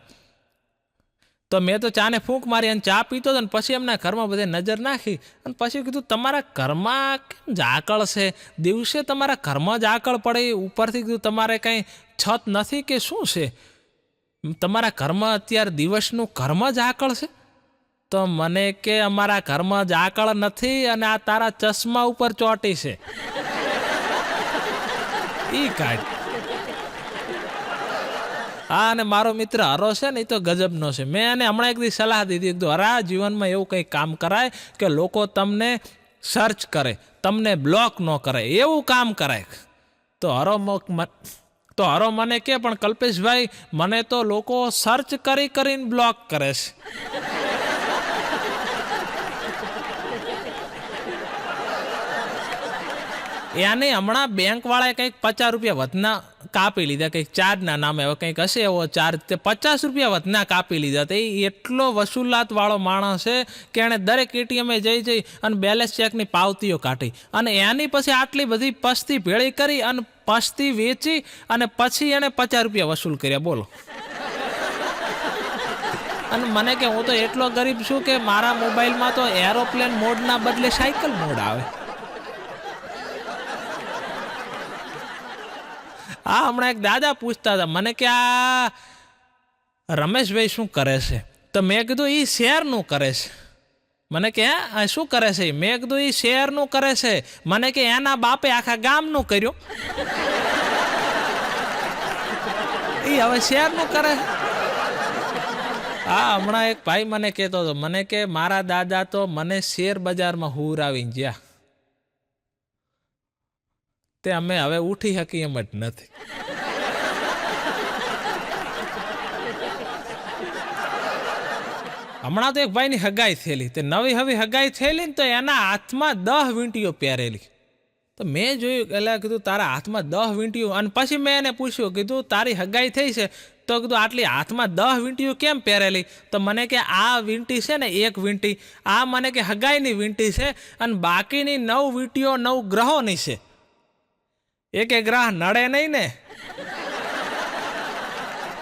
તો મેં તો ચાને ફૂંક મારી અને ચા પીતો હતો ને પછી એમના ઘરમાં બધે નજર નાખી અને પછી કીધું તમારા ઘરમાં કેમ ઝાકળ છે? દિવસે તમારા ઘરમાં ઝાકળ પડે, ઉપરથી કીધું તમારે કંઈ છત નથી કે શું છે? તમારા ઘરમાં અત્યારે દિવસનું ઘરમાં ઝાકળ છે? તો મને કે અમારા ઘરમાં ઝાકળ નથી અને આ તારા ચશ્મા ઉપર ચોટી છે. ઈ કાઢ. હા, અને મારો મિત્ર હરો છે ને એ તો ગજબનો છે. મેં એને હમણાં એક દી સલાહ દીધી, કીધું હરા જીવનમાં એવું કંઈક કામ કરાય કે લોકો તમને સર્ચ કરે, તમને બ્લોક ન કરે, એવું કામ કરાય. તો હરો મને કે પણ કલ્પેશભાઈ મને તો લોકો સર્ચ કરી કરીને બ્લોક કરે છે. એને હમણાં બેંકવાળાએ કંઈક 50 રૂપિયા વધના કાપી લીધા, કંઈક ચાર્જના નામે, હવે કંઈક હશે એવો ચાર્જ, તે 50 રૂપિયા વધના કાપી લીધા. તો એ એટલો વસૂલાત વાળો માણસ છે કે એણે દરેક એટીએમે જઈ અને બેલેન્સ ચેકની પાવતીઓ કાઢી અને એની પછી આટલી બધી પસ્તી ભેળી કરી અને પસ્તી વેચી અને પછી એણે 50 રૂપિયા વસૂલ કર્યા, બોલો. અને મને કે હું તો એટલો ગરીબ છું કે મારા મોબાઈલમાં તો એરોપ્લેન મોડના બદલે સાયકલ મોડ આવે. હા, હમણાં એક દાદા પૂછતા હતા મને કે આ રમેશભાઈ શું કરે છે? તો મેં કીધું એ શેરનું કરે છે. મને કે હા શું કરે છે? મેં કીધું એ શેરનું કરે છે. મને કે એના બાપે આખા ગામનું કર્યું, એ હવે શેરનું કરે. હા, હમણાં એક ભાઈ મને કહેતો હતો, મને કે મારા દાદા તો મને શેર બજારમાં હુરાવીને જ્યાં, તે અમે હવે ઉઠી શકી એમ જ નથી. હમણાં તો એક ભાઈની હગાઈ થયેલી, તે નવી હગાઈ થયેલી ને તો એના હાથમાં 10 વીંટીઓ પહેરેલી. તો મેં જોયું એટલે કીધું તારા હાથમાં 10 વીંટીઓ? અને પછી મેં એને પૂછ્યું, કીધું તારી હગાઈ થઈ છે તો કીધું આટલી હાથમાં 10 વીંટીઓ કેમ પહેરેલી? તો મને કે આ વીંટી છે ને, એક વીંટી આ મને કે હગાઈની વીંટી છે અને બાકીની 9 વીંટીઓ 9 ગ્રહોની છે. એક ગ્રહ નડે નહીં ને,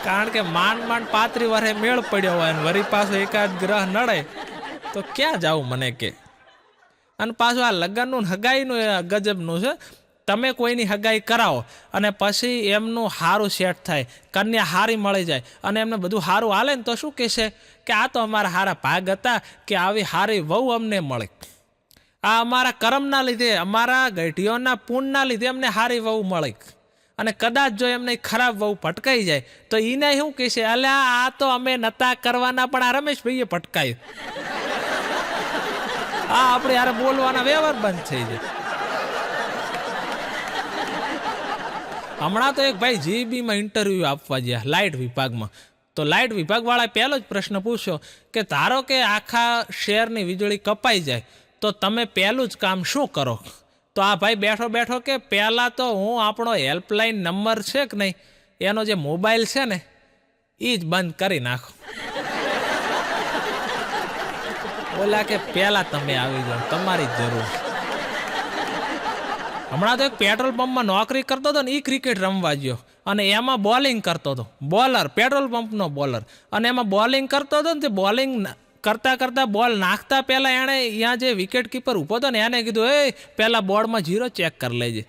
કારણ કે માંડ 35 વર્ષે મેળ પડ્યો હોય ને વરી પાછો એકાદ ગ્રહ નડે તો ક્યાં જાવું મને કે. અને પાછું આ લગ્નનું હગાઈનું ગજબનું છે. તમે કોઈની હગાઈ કરાવો અને પછી એમનું સારું સેટ થાય, કન્યા હારી મળી જાય અને એમને બધું સારું હાલે ને તો શું કહેશે કે આ તો અમારા સારા ભાગ હતા કે આવી સારી વહુ અમને મળે, આ અમારા કર્મના લીધે, અમારા ગઢીઓના પૂનના લીધે અમને સારી વહુ મળી. અને કદાચ જો એમને ખરાબ વહુ ભટકાઈ જાય તો એને શું કહેશે, અલ્યા આ તો અમે નતા કરવાના પણ આ રમેશભાઈએ ભટકાયું. આ આપણે યાર બોલવાના વ્યવહાર બંધ થઈ જાય. હમણાં તો એક ભાઈ જીબીમાં ઇન્ટરવ્યૂ આપવા ગયા લાઇટ વિભાગમાં. તો લાઇટ વિભાગવાળાએ પહેલો જ પ્રશ્ન પૂછ્યો કે ધારો કે આખા શહેરની વીજળી કપાઈ જાય તો તમે પહેલું જ કામ શું કરો? તો આ ભાઈ બેઠો કે પહેલાં તો હું આપણો હેલ્પલાઇન નંબર છે કે નહીં એનો જે મોબાઈલ છે ને એ જ બંધ કરી નાખો. ઓલા કે પહેલાં તમે આવી જાઓ, તમારી જ જરૂર. હમણાં તો એક પેટ્રોલ પંપમાં નોકરી કરતો હતો ને એ ક્રિકેટ રમવા ગયો અને એમાં બોલિંગ કરતો હતો, બોલર, પેટ્રોલ પંપનો બોલર. અને એમાં બોલિંગ કરતો હતો ને તે બોલિંગ કરતા બોલ નાખતા પહેલા એણે અહીંયા જે વિકેટ કીપર ઊભો હતો ને એને કીધું એ પહેલા બોર્ડમાં 0 ચેક કરી લેજે.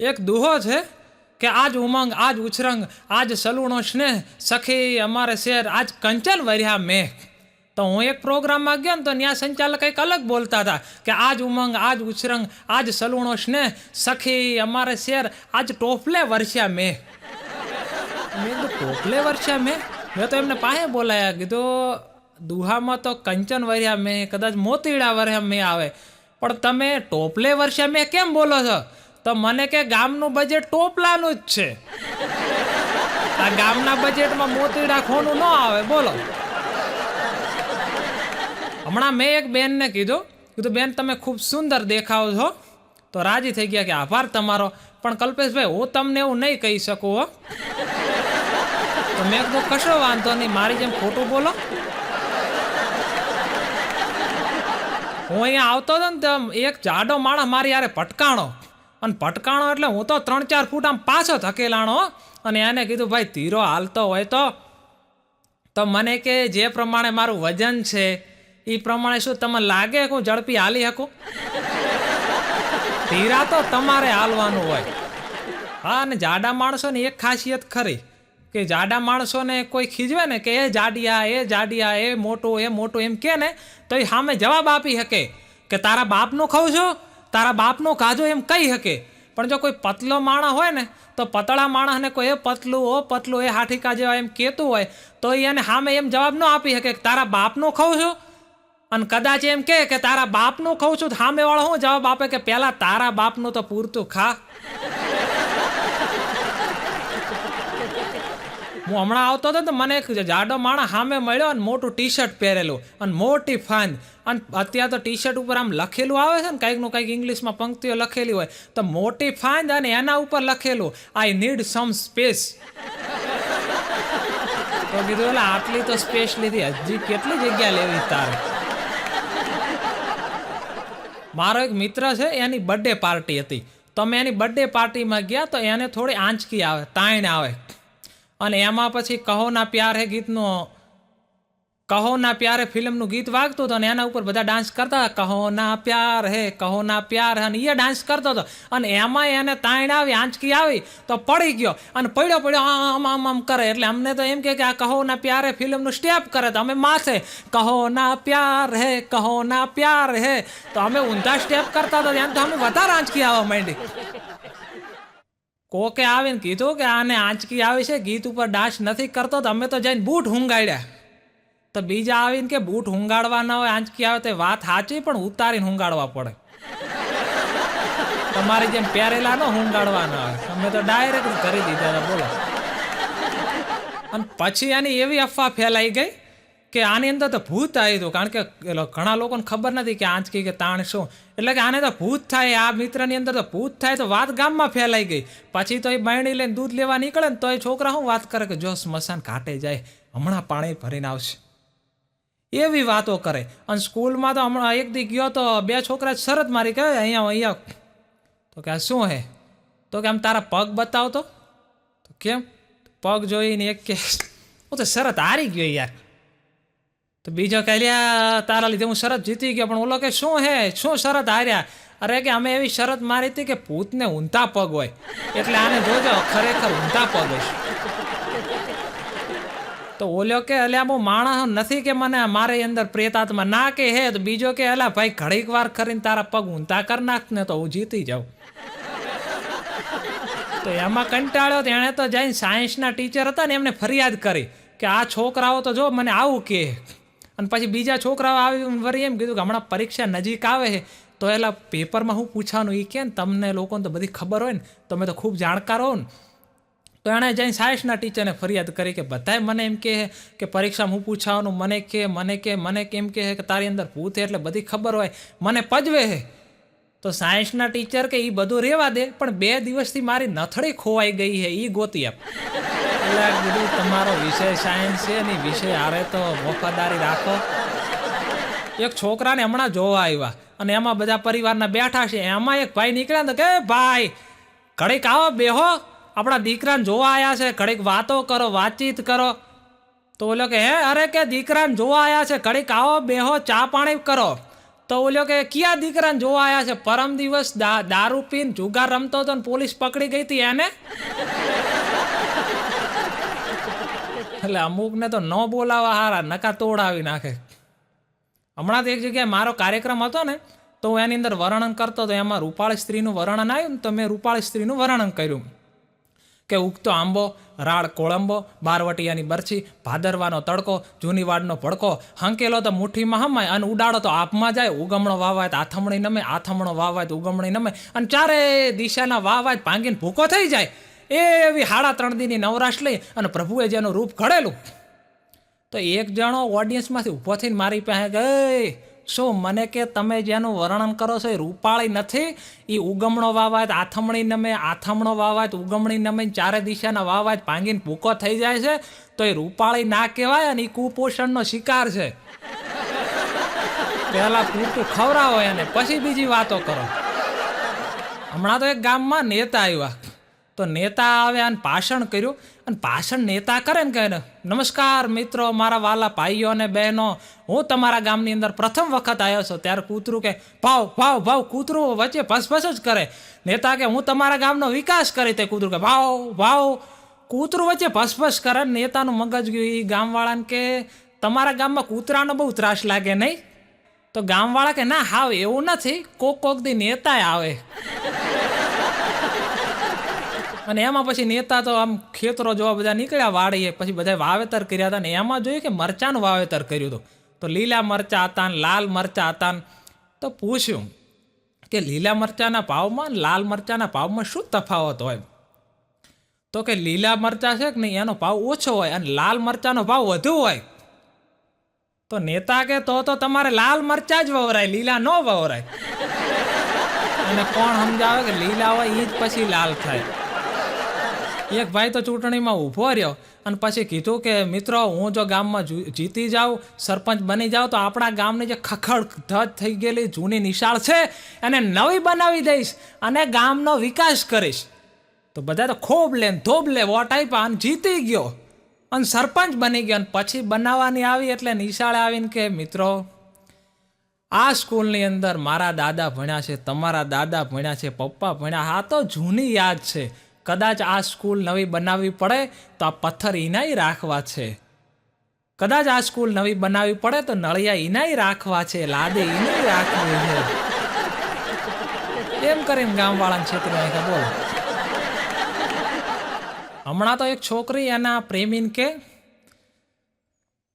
એક દુહો છે કે આજ ઉમંગ આજ ઉછરંગ આજ સલુણો સ્નેહ સખી અમારે શેર આજ કંચન વર્યા મેં. તો હું એક પ્રોગ્રામમાં ગયો ને તો ત્યાં સંચાલક કંઈક અલગ બોલતા હતા કે આજ ઉમંગ, આજ ઉછરંગ, આજ સલુણો સ્નેહ, સખી અમારે શેર, આજ ટોપલે વર્ષા મેં કીધું ટોપલે વર્ષા મેં તો એમને પાસે બોલાયા, કીધું દુહામાં તો કંચન વર્યા મેં, કદાચ મોતીડા વર્યા મેં આવે, પણ તમે ટોપલે વર્ષા મેં કેમ બોલો છો? તો મને કે ગામનું બજેટ ટોપલાનું જ છે, આ ગામના બજેટમાં મોતીડા ખોનું ન આવે. બોલો. હમણાં મેં એક બેનને કીધું બેન તમે ખૂબ સુંદર દેખાવ છો, તો રાજી થઈ ગયા કે આભાર તમારો, પણ કલ્પેશભાઈ હું તમને એવું નહીં કહી શકું હો. તો મેં કીધું કશો વાંધો નહીં, મારી જેમ ખોટું બોલો. હું અહીંયા આવતો હતો ને તો એક જાડો માણસ મારી યારે પટકાણો, અને પટકાણો એટલે હું તો 3-4 ફૂટ આમ પાછો ધકેલાણો, અને એને કીધું ભાઈ ધીરો હાલતો હોય તો મને કે જે પ્રમાણે મારું વજન છે એ પ્રમાણે શું તમને લાગે કે હું ઝડપી હાલી શકું? ધીરા તો તમારે હાલવાનું હોય. હા, અને જાડા માણસોની એક ખાસિયત ખરી કે જાડા માણસોને કોઈ ખીજવે ને કે એ જાડિયા, એ મોટું એમ કે ને તો એ સામે જવાબ આપી શકે કે તારા બાપનું ખાઉં છો, તારા બાપનું કાજો એમ કહી શકે. પણ જો કોઈ પતલો માણસ હોય ને તો પતળા માણસને કોઈ એ પતલું એ હાઠીકા જેવા એમ કહેતું હોય તો એને સામે એમ જવાબ ન આપી શકે કે તારા બાપનું ખાઉં છું. અને કદાચ એમ કે તારા બાપનું ખાઉં છું, સામે વાળો શું જવાબ આપે કે પેલા તારા બાપનું તો પૂરતું ખા. હું હમણાં આવતો હતો તો મને એક જાડો માણસ સામે મળ્યો અને મોટું ટી શર્ટ પહેરેલું અને મોટી ફાંદ, અને અત્યારે તો ટી શર્ટ ઉપર આમ લખેલું આવે છે ને કંઈકનું કંઈક ઇંગ્લિશમાં પંક્તિઓ લખેલી હોય, તો મોટી ફાંદ અને એના ઉપર લખેલું આઈ નીડ સમ સ્પેસ. તો કીધું એટલે આટલી તો સ્પેસ લીધી, હજી કેટલી જગ્યા લેવી તારે? મારો એક મિત્ર છે, એની બર્થડે પાર્ટી હતી, તો મેં એની બર્થડે પાર્ટીમાં ગયા તો એને થોડી આંચકી આવે, તાણ આવે, અને એમાં પછી કહો ના પ્યાર હે ગીતનું, કહો ના પ્યાર હે ફિલ્મનું ગીત વાગતું હતું, અને એના ઉપર બધા ડાન્સ કરતા હતા, કહો ના પ્યાર હે, અને એ ડાન્સ કરતો હતો, અને એમાં એને તાણ આવી, આંચકી આવી તો પડી ગયો, અને પડ્યો આમ કરે, એટલે અમને તો એમ કે આ કહો ના પ્યાર હે ફિલ્મનું સ્ટેપ કરે, તો અમે માથે કહો ના પ્યાર હે, તો અમે ઊંધા સ્ટેપ કરતા હતા, એમ તો અમે વધારે આંચકી આવવા માંડી. કોકે આવીને કીધું કે આને આંચકી આવી છે, ગીત ઉપર ડાન્સ નથી કરતો, તો અમે તો જઈને બૂટ હુંગાડ્યા. તો બીજા આવીને કે બૂટ હુંગાડવા ના હોય, આંચકી આવે તો વાત સાચી, પણ ઉતારીને હુંગાડવા પડે, તમારી જેમ પહેરેલા ન હુંગાડવા ના હોય. અમે તો ડાયરેક્ટ કરી દીધા હતા. બોલો. અને પછી આની એવી અફવા ફેલાઈ ગઈ કે આની અંદર તો ભૂત આવ્યું હતું, કારણ કે ઘણા લોકોને ખબર નથી કે આંચકી કે તાણ શું, એટલે કે આને તો ભૂત થાય, આ મિત્રની અંદર તો ભૂત થાય, તો વાત ગામમાં ફેલાઈ ગઈ. પછી તો એ બાયણી લઈને દૂધ લેવા નીકળે ને તો એ છોકરા શું વાત કરે કે જો સ્મશાન ઘાટે જાય હમણાં પાણી ભરીને આવશે, એવી વાતો કરે. અને સ્કૂલમાં તો હમણાં એક દી ગયો તો 2 છોકરા શરત મારી કહે અહીંયા, તો કે આ શું હે? તો કે આમ તારા પગ બતાવતો. તો કેમ? પગ જોઈને એક કે હું તો શરત હારી ગયો યાર. તો બીજો કહે લ્યા તારા લીધે હું શરત જીતી ગયો, પણ ઓલો કે શું શરત હાર્યા? અરે કે અમે એવી શરત મારી હતી કે ભૂતને ઊંધા પગ હોય, એટલે આને જોજો ખરેખર ઊંધા પગ હશે. તો ઓલો કે અલ્યા બહુ માણસ નથી કે મને મારે અંદર પ્રેતાત્મા ના કે હે. તો બીજો કે અલા ભાઈ ઘડીક વાર કરીને તારા પગ ઊંધા કરી નાખ ને તો હું જીતી જાઉં. તો એમાં કંટાળ્યો, એણે તો જઈને સાયન્સના ટીચર હતા ને એમને ફરિયાદ કરી કે આ છોકરાઓ તો જો મને આવું કે. અને પછી બીજા છોકરાઓ આવી વળી એમ કીધું કે હમણાં પરીક્ષા નજીક આવે છે તો એલા પેપરમાં હું પૂછવાનું એ કે ને તમને લોકોને તો બધી ખબર હોય ને, તમે તો ખૂબ જાણકાર હો ને. તો એણે જઈને સાયન્સના ટીચરને ફરિયાદ કરી કે બધાએ મને એમ કહે કે પરીક્ષામાં હું પૂછવાનું, મને કેમ કહે કે તારી અંદર ભૂત છે એટલે બધી ખબર હોય, મને પજવે છે. તો સાયન્સના ટીચર કે એ બધું રહેવા દે, પણ 2 દિવસથી મારી નથડી ખોવાઈ ગઈ છે, એ ગોતી આપ. એટલે કીધું તમારો વિષય સાયન્સ છે ને, વિષય હારે તો વફાદારી રાખો. એક છોકરાને હમણાં જોવા આવ્યા અને એમાં બધા પરિવારના બેઠા છે, એમાં એક ભાઈ નીકળ્યા તો કે ભાઈ ઘડીક આવો બેહો, આપણા દીકરાને જોવા આવ્યા છે, ઘડીક વાતો કરો, વાતચીત કરો. તો ઓલો કે હે અરે કે દીકરાને જોવા આવ્યા છે, ઘડીક આવો બેહો, ચા પાણી કરો. તો ઓલો કે ક્યાં દીકરાને જોવા આવ્યા છે? પરમ દિવસ દારૂ પીને જુગાર રમતો હતો ને પોલીસ પકડી ગઈ હતી એને. એટલે અમુકને તો ન બોલાવા હારા, નકા તોડાવી નાખે. હમણાં તો એક જગ્યાએ મારો કાર્યક્રમ હતો ને, તો હું એની અંદર વર્ણન કરતો હતો. એમાં રૂપાળી સ્ત્રીનું વર્ણન આવ્યું ને, તો મેં રૂપાળી સ્ત્રીનું વર્ણન કર્યું કે ઉગતો આંબો, રાળ કોળંબો, બારવટિયાની બરછી, ભાદરવાનો તડકો, જૂની વાડનો ભડકો, હંકેલો તો મુઠ્ઠીમાં હમાય અને ઉડાડો તો આપમાં જાય. ઉગમણો વાવાય તો આથમણી નમે, આથમણો વાવાય તો ઉગમણી નમે, અને ચારે દિશાના વાવાય ભાંગીને ભૂકો થઈ જાય. એવી 3.5 દીની નવરાશ લઈ અને પ્રભુએ જેનું રૂપ ઘડેલું. તો એક જણો ઓડિયન્સમાંથી ઊભો થઈને મારી પાસે ગઈ, શું મને કે તમે જેનું વર્ણન કરો છો એ રૂપાળી નથી? એ ઉગમણો વાવાય તો આથમણી નમે, આથમણો વાવાય તો ઉગમણી નમે, ચારે દિશાના વાવાય ભાંગીને ભૂકો થઈ જાય છે. તો એ રૂપાળી ના કહેવાય અને એ કુપોષણનો શિકાર છે. પહેલા પૂરતું ખવડાવો એને, પછી બીજી વાતો કરો. હમણાં તો એક ગામમાં નેતા આવ્યા, તો નેતા આવ્યા અને ભાષણ કર્યું. અને ભાષણ નેતા કરે ને, કહે નમસ્કાર મિત્રો, મારા વાલા ભાઈઓ અને બહેનો, હું તમારા ગામની અંદર પ્રથમ વખત આવ્યો છું. ત્યારે કૂતરું કે ભાવ ભાવ ભાવ, કૂતરું વચ્ચે ભસભસ જ કરે. નેતા કે હું તમારા ગામનો વિકાસ કરી, તે કૂતરું કે ભાવ ભાવ, કૂતરું વચ્ચે ભસભસ કરે. નેતાનું મગજ ગયું એ ગામવાળાને કે તમારા ગામમાં કૂતરાનો બહુ ત્રાસ લાગે નહીં? તો ગામવાળા કે ના, હાવ એવું નથી, કોક દી નેતા આવે. અને એમાં પછી નેતા તો આમ ખેતરો જોવા બધા નીકળ્યા વાડીએ, પછી બધા વાવેતર કર્યા હતા. ને એમાં જોયું કે મરચાંનું વાવેતર કર્યું હતું. તો લીલા મરચાં હતા ને લાલ મરચાં હતા. તો પૂછ્યું કે લીલા મરચાંના ભાવમાં ને લાલ મરચાંના ભાવમાં શું તફાવત હોય? તો કે લીલા મરચાં છે કે નહીં એનો ભાવ ઓછો હોય અને લાલ મરચાંનો ભાવ વધુ હોય. તો નેતા કે તો તમારે લાલ મરચાં જ વવરાય, લીલા ન વવરાય. અને કોણ સમજાવે કે લીલા હોય એ જ પછી લાલ થાય. એક ભાઈ તો ચૂંટણીમાં ઊભો રહ્યો અને પછી કીધું કે મિત્રો, હું જો ગામમાં જીતી જાઉં, સરપંચ બની જાઉં, તો આપણા ગામની જે ખખડ ધજ થઈ ગયેલી જૂની નિશાળ છે એને નવી બનાવી દઈશ અને ગામનો વિકાસ કરીશ. તો બધા તો ખૂબ લે ધોબ લે વોટ આપ્યા અને જીતી ગયો અને સરપંચ બની ગયો. અને પછી બનાવવાની આવી એટલે નિશાળે આવીને કે મિત્રો, આ સ્કૂલની અંદર મારા દાદા ભણ્યા છે, તમારા દાદા ભણ્યા છે, પપ્પા ભણ્યા. હા, તો જૂની યાદ છે. કદાચ આ સ્કૂલ નવી બનાવવી પડે તો આ પથ્થર ઈનાય રાખવા છે. કદાચ આ સ્કૂલ નવી બનાવવી પડે તો નળિયા ઈનાય રાખવા છે, લાદે ઈનાય રાખવી છે. એમ કરીને ગામવાળાને છેતરી નાખ્યા. બોલો. હમણાં તો એક છોકરી એના પ્રેમીને કે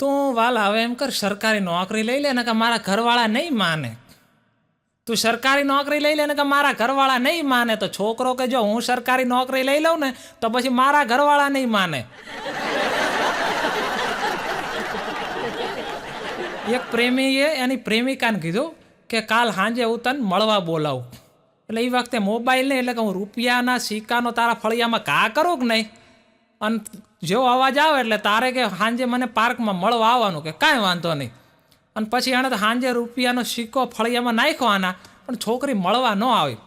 તું વાલા હવે એમ કર, સરકારી નોકરી લઈ લે ને કે મારા ઘરવાળા નહીં માને. તું સરકારી નોકરી લઈ લે ને કે મારા ઘરવાળા નહીં માને. તો છોકરો કે જો હું સરકારી નોકરી લઈ લઉં ને તો પછી મારા ઘરવાળા નહીં માને. એક પ્રેમીએ એની પ્રેમિકાને કીધું કે કાલ સાંજે હું તને મળવા બોલાવું. એટલે એ વખતે મોબાઈલ નહીં, એટલે કે હું રૂપિયાના સિક્કાનો તારા ફળિયામાં ઘા કરું કે નહીં, અને જેવો અવાજ આવે એટલે તારે કે સાંજે મને પાર્કમાં મળવા આવવાનું. કે કાંઈ વાંધો નહીં. અને પછી એણે તો સાંજે રૂપિયાનો સિક્કો ફળિયામાં નાખ્યો આના, પણ છોકરી મળવા ન આવી.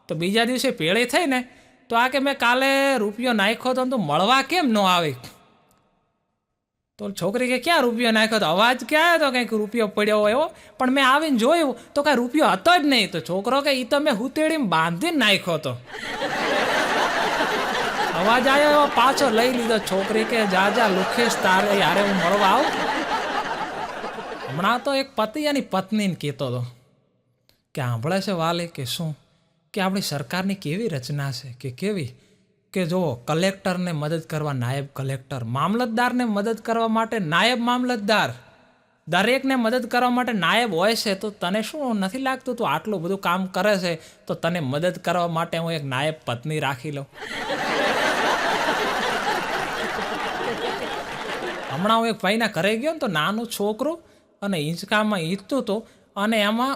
તો બીજા દિવસે ભેળી થઈ ને, તો આ કે મેં કાલે રૂપિયો નાખ્યો તો તું મળવા કેમ ન આવી? તો છોકરી કે ક્યાં રૂપિયો નાખ્યો? તો અવાજ ક્યાં આવ્યો? તો કંઈક રૂપિયો પડ્યો હોય એવો, પણ મેં આવીને જોયું તો કાંઈ રૂપિયો હતો જ નહીં. તો છોકરો કે એ તો મેં હુતેડીમાં બાંધીને નાખ્યો હતો. અવાજ આવ્યો એવો પાછો લઈ લીધો. છોકરી કે જા લુખેશ, તારે યારે હું મળવા આવું. હમણાં તો એક પતિ એની પત્નીને કહેતો હતો કે સાંભળે છે વાલે કે શું કે આપણી સરકારની કેવી રચના છે, કે કેવી કે જો કલેક્ટરને મદદ કરવા નાયબ કલેક્ટર, મામલતદારને મદદ કરવા માટે નાયબ મામલતદાર, દરેકને મદદ કરવા માટે નાયબ હોય છે. તો તને શું નથી લાગતું તું આટલું બધું કામ કરે છે તો તને મદદ કરવા માટે હું એક નાયબ પત્ની રાખી લઉં? હમણાં હું એક ભાઈના ઘરે ગયો ને, તો નાનું છોકરું અને હિંચકામાં ઈંચતું હતું અને એમાં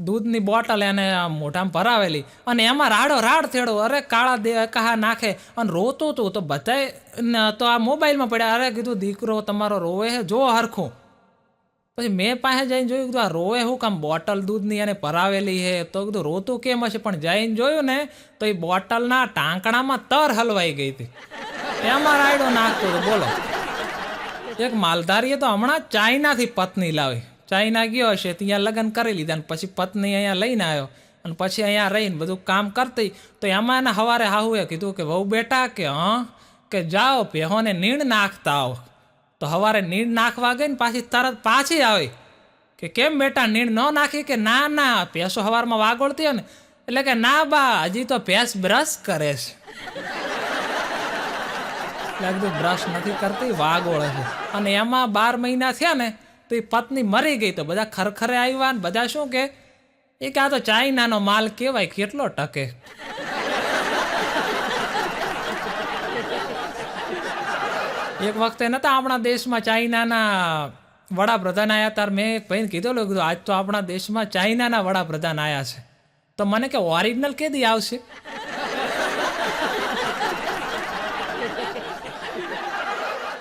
દૂધની બોટલ એને મોઢામાં ભરાવેલી અને એમાં રાડો રાડ થેડો, અરે કાળા કહા નાખે અને રોતું હતું. તો બધાય તો આ મોબાઈલમાં પડ્યા. અરે કીધું દીકરો તમારો રોવે છે, જો હરખું. પછી મેં પાસે જઈને જોયું, કીધું આ રોવે શું કામ? બોટલ દૂધની એને ભરાવેલી છે. તો કીધું રોતું કેમ હશે? પણ જઈને જોયું ને તો એ બોટલના ટાંકણામાં તર હલવાઈ ગઈ હતી, એમાં રાયડો નાખતો હતો. બોલો. એક માલધારીએ તો હમણાં ચાઇનાથી પત્ની લાવી. ચાઇના ગયો હશે, ત્યાં લગ્ન કરી લીધા અને પછી પત્ની અહીંયા લઈને આવ્યો અને પછી અહીંયા રહીને બધું કામ કરતી. તો એમાં એને સવારે હાહુએ કીધું કે વહુ બેટા કે કે જાઓ ભેહોને નીણ નાખતા આવો. તો સવારે નીણ નાખવા ગઈ ને પાછી તરત પાછી આવી કે કેમ બેટા નીણ ન નાખી? કે ના ના, ભેંસો સવારમાં વાગોળતી હોય ને એટલે કે ના બા, હજી તો ભેંસ બ્રશ કરે છે. લાગતું બ્રશ નથી કરતી, વાગોળે છે. અને એમાં 12 મહિના થયા ને તો એ પત્ની મરી ગઈ. તો બધા ખરખરે આવ્યા ને બધા શું કે એ કે આ તો ચાઇનાનો માલ કહેવાય, કેટલો ટકે. એક વખતે નતા આપણા દેશમાં ચાઇનાના વડાપ્રધાન આવ્યા, ત્યારે મેં એક ભાઈને કીધું આજ તો આપણા દેશમાં ચાઇનાના વડાપ્રધાન આવ્યા છે. તો મને કે ઓરિજિનલ કેદી આવશે?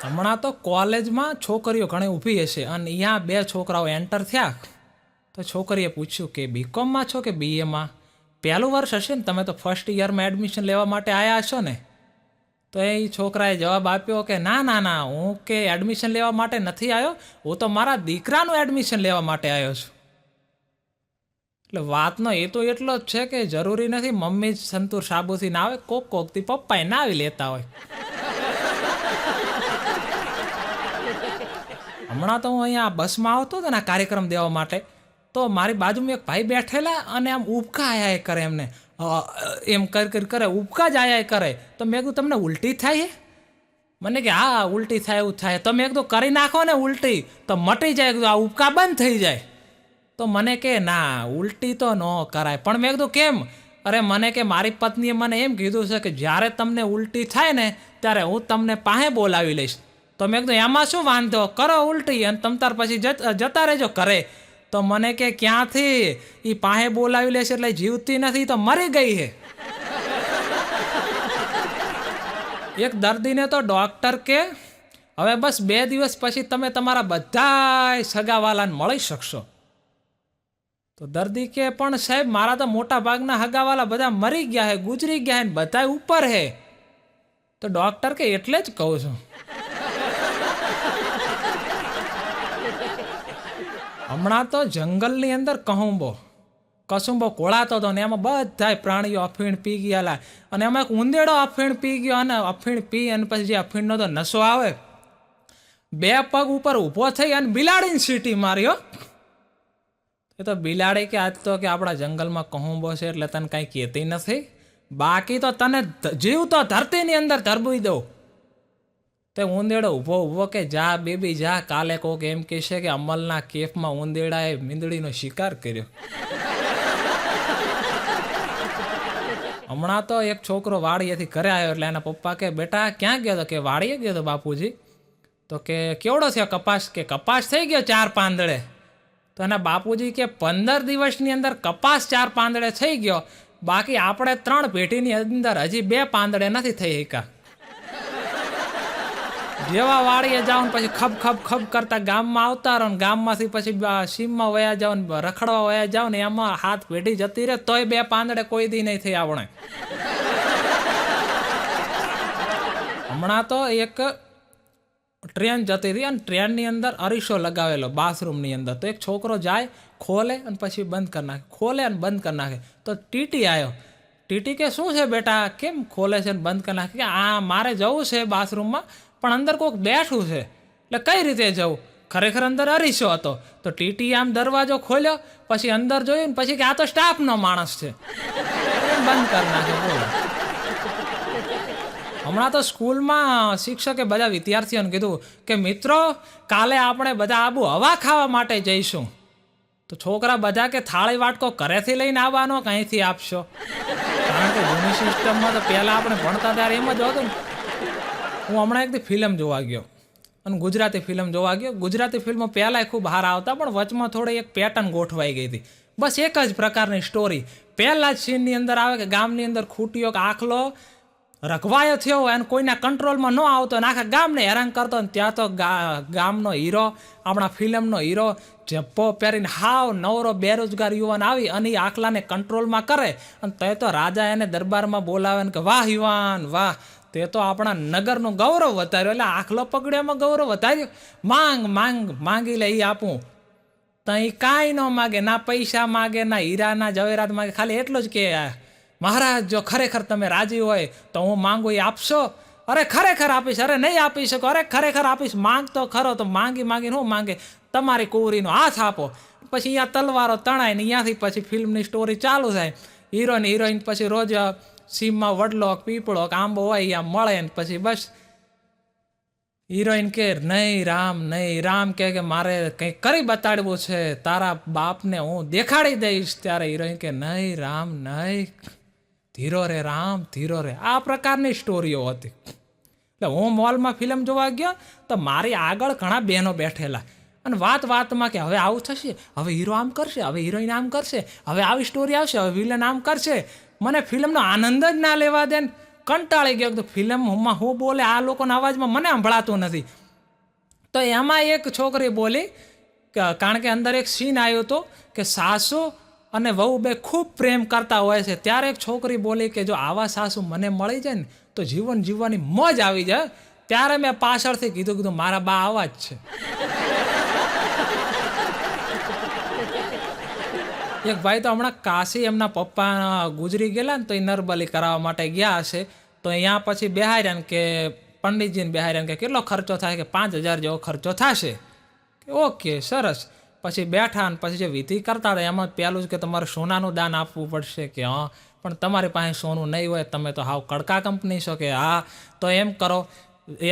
હમણાં તો કોલેજમાં છોકરીઓ ઘણી ઊભી હશે અને અહીંયા 2 છોકરાઓ એન્ટર થયા. તો છોકરીએ પૂછ્યું કે બીકોમમાં છો કે બીએમાં? પહેલું વર્ષ હશે ને, તમે તો ફર્સ્ટ યરમાં એડમિશન લેવા માટે આવ્યા હશો ને? તો એ છોકરાએ જવાબ આપ્યો કે ના ના ના, હું કે એડમિશન લેવા માટે નથી આવ્યો, હું તો મારા દીકરાનું એડમિશન લેવા માટે આવ્યો છું. એટલે વાતનો એ તો એટલો જ છે કે જરૂરી નથી મમ્મી જ સંતૂર સાબુથી ના આવે, કોકથી પપ્પાએ નાવી લેતા હોય. હમણાં તો હું અહીંયા બસમાં આવતો હતો ને કાર્યક્રમ દેવા માટે, તો મારી બાજુમાં એક ભાઈ બેઠેલા અને આમ ઉબકા આયા કરે, એમને એમ કરે ઉબકા જ આયા કરે. તો મેં કીધું તમને ઉલટી થાય? મને કે હા ઉલટી થાય એવું થાય. તો મેં કીધું કરી નાખો ને ઉલટી તો મટી જાય, કીધું આ ઉબકા બંધ થઈ જાય. તો મને કે ના ઉલટી તો ન કરાય. પણ મેં કીધું કેમ? અરે મને કે મારી પત્નીએ મને એમ કીધું છે કે જ્યારે તમને ઉલટી થાય ને ત્યારે હું તમને પાસે બોલાવી લઈશ. તો મેં કીધું એમાં શું વાંધો, કરો ઉલટી અને તમ તાર પછી જતા રહેજો કરે. તો મને કે ક્યાંથી, એ પાસે બોલાવી લેશે એટલે જીવતી નથી, તો મરી ગઈ છે. એક દર્દીને તો ડૉક્ટર કે હવે બસ 2 દિવસ પછી તમે તમારા બધા સગાવાલાને મળી શકશો. તો દર્દી કે પણ સાહેબ મારા તો મોટા ભાગના હગાવાલા બધા મરી ગયા હે, ગુજરી ગયા હે ને બધા ઉપર હે. તો ડૉક્ટર કે એટલે જ કહું છું. હમણાં તો જંગલની અંદર કસુંબો કોળાતો હતો ને એમાં બધા પ્રાણીઓ અફીણ પી ગયેલા અને એમાં એક ઉંદેડો અફીણ પી ગયો અને અફીણ પી અને પછી જે અફીણનો તો નશો આવે, 2 પગ ઉપર ઊભો થઈ અને બિલાડીને સીટી માર્યો. એ તો બિલાડી કે આજ તો કે આપણા જંગલમાં કહુંબો છે એટલે તને કાંઈ કહેતી નથી, બાકી તો તને જીવ તો ધરતીની અંદર ધરબી દઉં. તે ઉંદેડો ઊભો કે જા બેબી જા, કાલે કોક એમ કહેશે કે અમલના કેફમાં ઉંદેડાએ મીંદડીનો શિકાર કર્યો. હમણાં તો એક છોકરો વાડીએથી ઘરે આવ્યો એટલે એના પપ્પા કે બેટા ક્યાં ગયો હતો? કે વાડીએ ગયો હતો બાપુજી. તો કે કેવડો થયો કપાસ? કે કપાસ થઈ ગયો 4 પાંદડે. તો એના બાપુજી કે 15 દિવસની અંદર કપાસ 4 પાંદડે થઈ ગયો, બાકી આપણે 3 પેઢીની અંદર હજી 2 પાંદડે નથી થઈ શક્યા. જેવા વાડીએ જાઓ ને પછી ખબ કરતા ગામમાં આવતા રહો ને ગામમાંથી પછી સીમમાં વયા જાઓ ને રખડવા વયા જાઓ ને એમાં હાથ પેઢી જતી રહે તોય 2 પાંદડે કોઈ દી નહીં થઈ આપણે. હમણાં તો એક ટ્રેન જતી રહી અને ટ્રેનની અંદર અરીસો લગાવેલો બાથરૂમની અંદર. તો એક છોકરો જાય, ખોલે અને પછી બંધ કરી નાખે, ખોલે અને બંધ કરી નાખે. તો ટીટી આવ્યો. ટીટી કે શું છે બેટા, કેમ ખોલે છે ને બંધ કરી નાખે? કે આ મારે જવું છે બાથરૂમમાં પણ અંદર કોઈક બેઠું છે. એટલે કઈ રીતે જવું? ખરેખર અંદર અરીસો હતો. તો ટીટી આમ દરવાજો ખોલ્યો, પછી અંદર જોયું ને પછી કે આ તો સ્ટાફનો માણસ છે, બંધ કરી નાખે. બોલો. હમણાં તો સ્કૂલમાં શિક્ષકે બધા વિદ્યાર્થીઓને કીધું કે મિત્રો કાલે આપણે બધા આબુ હવા ખાવા માટે જઈશું. તો છોકરા બધા કે થાળી વાટકો ઘરેથી લઈને આવવાનો કંઈથી આપશો? કારણ કે જૂની સિસ્ટમમાં તો પહેલાં આપણે ભણતા ત્યારે એમ જ હતું ને. હું હમણાં એકદી ફિલ્મ જોવા ગયો અને ગુજરાતી ફિલ્મ જોવા ગયો. ગુજરાતી ફિલ્મો પહેલાંય ખૂબ સારા આવતા પણ વચમાં થોડી એક પેટર્ન ગોઠવાઈ ગઈ હતી. બસ એક જ પ્રકારની સ્ટોરી. પહેલાં જ સીનની અંદર આવે કે ગામની અંદર ખૂટ્યો કે આખલો રખવાયો થયો હોય અને કોઈના કંટ્રોલમાં ન આવતો અને આખા ગામને હેરાન કરતો ને ત્યાં તો ગામનો હીરો, આપણા ફિલ્મનો હીરો જપ્પો પહેરીને હાવ નવરો બેરોજગાર યુવાન આવી અને એ આખલાને કંટ્રોલમાં કરે અને તે તો રાજા એને દરબારમાં બોલાવે ને કે વાહ યુવાન વાહ, તે તો આપણા નગરનું ગૌરવ વધાર્યો. એટલે આખલો પકડ્યામાં ગૌરવ વધાર્યો. માંગી લે એ આપું. તો એ કાંઈ ન માગે, ના પૈસા માગે, ના હીરા ના જવેરાત માગે, ખાલી એટલું જ કે મહારાજ જો ખરેખર તમે રાજી હોય તો હું માંગુ એ આપશો? અરે ખરેખર આપીશ. અરે નહીં આપી શકો. અરે ખરેખર આપીશ. માંગ તો ખરો. તો માંગીને શું માંગે? તમારી કુંવરીનો હાથ આપો. પછી અહીંયા તલવારો તણાય ને અહીંયાથી પછી ફિલ્મની સ્ટોરી ચાલુ થાય. હિરોઈન પછી રોજ સીમમાં વડલો પીપળો આંબો હોય અહીંયા મળે ને પછી બસ હિરોઈન કે નહીં રામ કે મારે કંઈક કરી બતાડવું છે, તારા બાપને હું દેખાડી દઈશ. ત્યારે હિરોઈન કે નહીં રામ નહીં, ધીરો રે રામ ધીરો રે. આ પ્રકારની સ્ટોરીઓ હતી. એટલે હું મોલમાં ફિલ્મ જોવા ગયો તો મારી આગળ ઘણા બહેનો બેઠેલા અને વાતમાં કે હવે આવું થશે, હવે હીરો આમ કરશે, હવે હિરોઈન આમ કરશે, હવે આવી સ્ટોરી આવશે, હવે વિલન આમ કરશે. મને ફિલ્મનો આનંદ જ ના લેવા દે. કંટાળી ગયો તો ફિલ્મમાં હું બોલે આ લોકોના અવાજમાં મને સંભળાતું નથી. તો એમાં એક છોકરી બોલી કારણ કે અંદર એક સીન આવ્યો હતો કે સાસુ અને વહુ બે ખૂબ પ્રેમ કરતા હોય છે. ત્યારે એક છોકરી બોલી કે જો આવા સાસુ મને મળી જાય ને તો જીવન જીવવાની મોજ આવી જાય. ત્યારે મેં પાછળથી કીધું મારા બા આવા જ છે. એક ભાઈ તો હમણાં કાશી એમના પપ્પા ગુજરી ગયેલા ને તો એ નરબલી કરાવવા માટે ગયા હશે. તો અહીંયા પછી બેહાર્યા ને કે પંડિતજીને બેહાર્યા કે કેટલો ખર્ચો થાય કે 5,000 જેવો ખર્ચો થશે. ઓકે સરસ. પછી બેઠા ને પછી જે વિધિ કરતા હતા એમાં પહેલું જ કે તમારે સોનાનું દાન આપવું પડશે. કે હા પણ તમારી પાસે સોનું નહીં હોય, તમે તો હાવ કડકા કંપની છો. કે હા તો એમ કરો,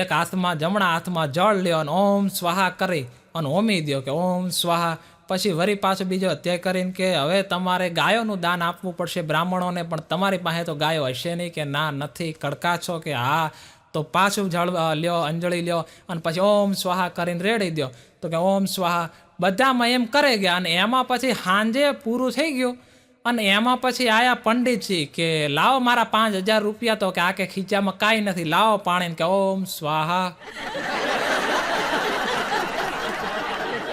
એક હાથમાં જમણા હાથમાં જળ લ્યો અને ઓમ સ્વાહા કરી અને હોમી દો કે ઓમ સ્વાહા. પછી વરી પાછું બીજો અત્યાર કરીને કે હવે તમારે ગાયોનું દાન આપવું પડશે બ્રાહ્મણોને, પણ તમારી પાસે તો ગાયો હશે નહીં. કે ના નથી, કડકા છો. કે હા તો પાછું જળ લ્યો, અંજળી લ્યો અને પછી ઓમ સ્વાહા કરીને રેડી દો. તો કે ઓમ સ્વાહા. બધામાં એમ કરે ગયા અને એમાં પછી સાંજે પૂરું થઈ ગયું અને એમાં પછી આયા પંડિતજી કે લાવો મારા 5,000 રૂપિયા. તો કે આ કે ખીચામાં કાંઈ નથી, લાવો પાણી. કે ઓમ સ્વાહા.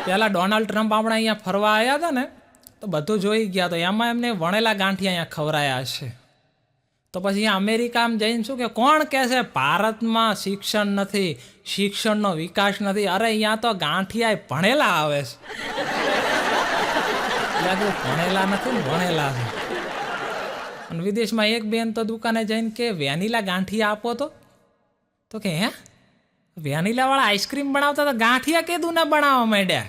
પહેલાં ડોનાલ્ડ ટ્રમ્પ આપણે અહીંયા ફરવા આવ્યા હતા ને તો બધું જોઈ ગયા. તો એમાં એમને વણેલા ગાંઠિયા અહીંયા ખવડાયા હશે. તો પછી અહીંયા અમેરિકામાં જઈને શું કે કોણ કહે છે ભારતમાં શિક્ષણ નથી, શિક્ષણનો વિકાસ નથી. અરે અહીંયા તો ગાંઠિયા ભણેલા આવે છે. ભણેલા નથી ને ભણેલા છે. અને વિદેશમાં એક બેન તો દુકાને જઈને કે વેનીલા ગાંઠિયા આપો તો કે હે વેનીલા વાળા આઈસ્ક્રીમ બનાવતા તો ગાંઠિયા કીધું ના બનાવવા માંડ્યા.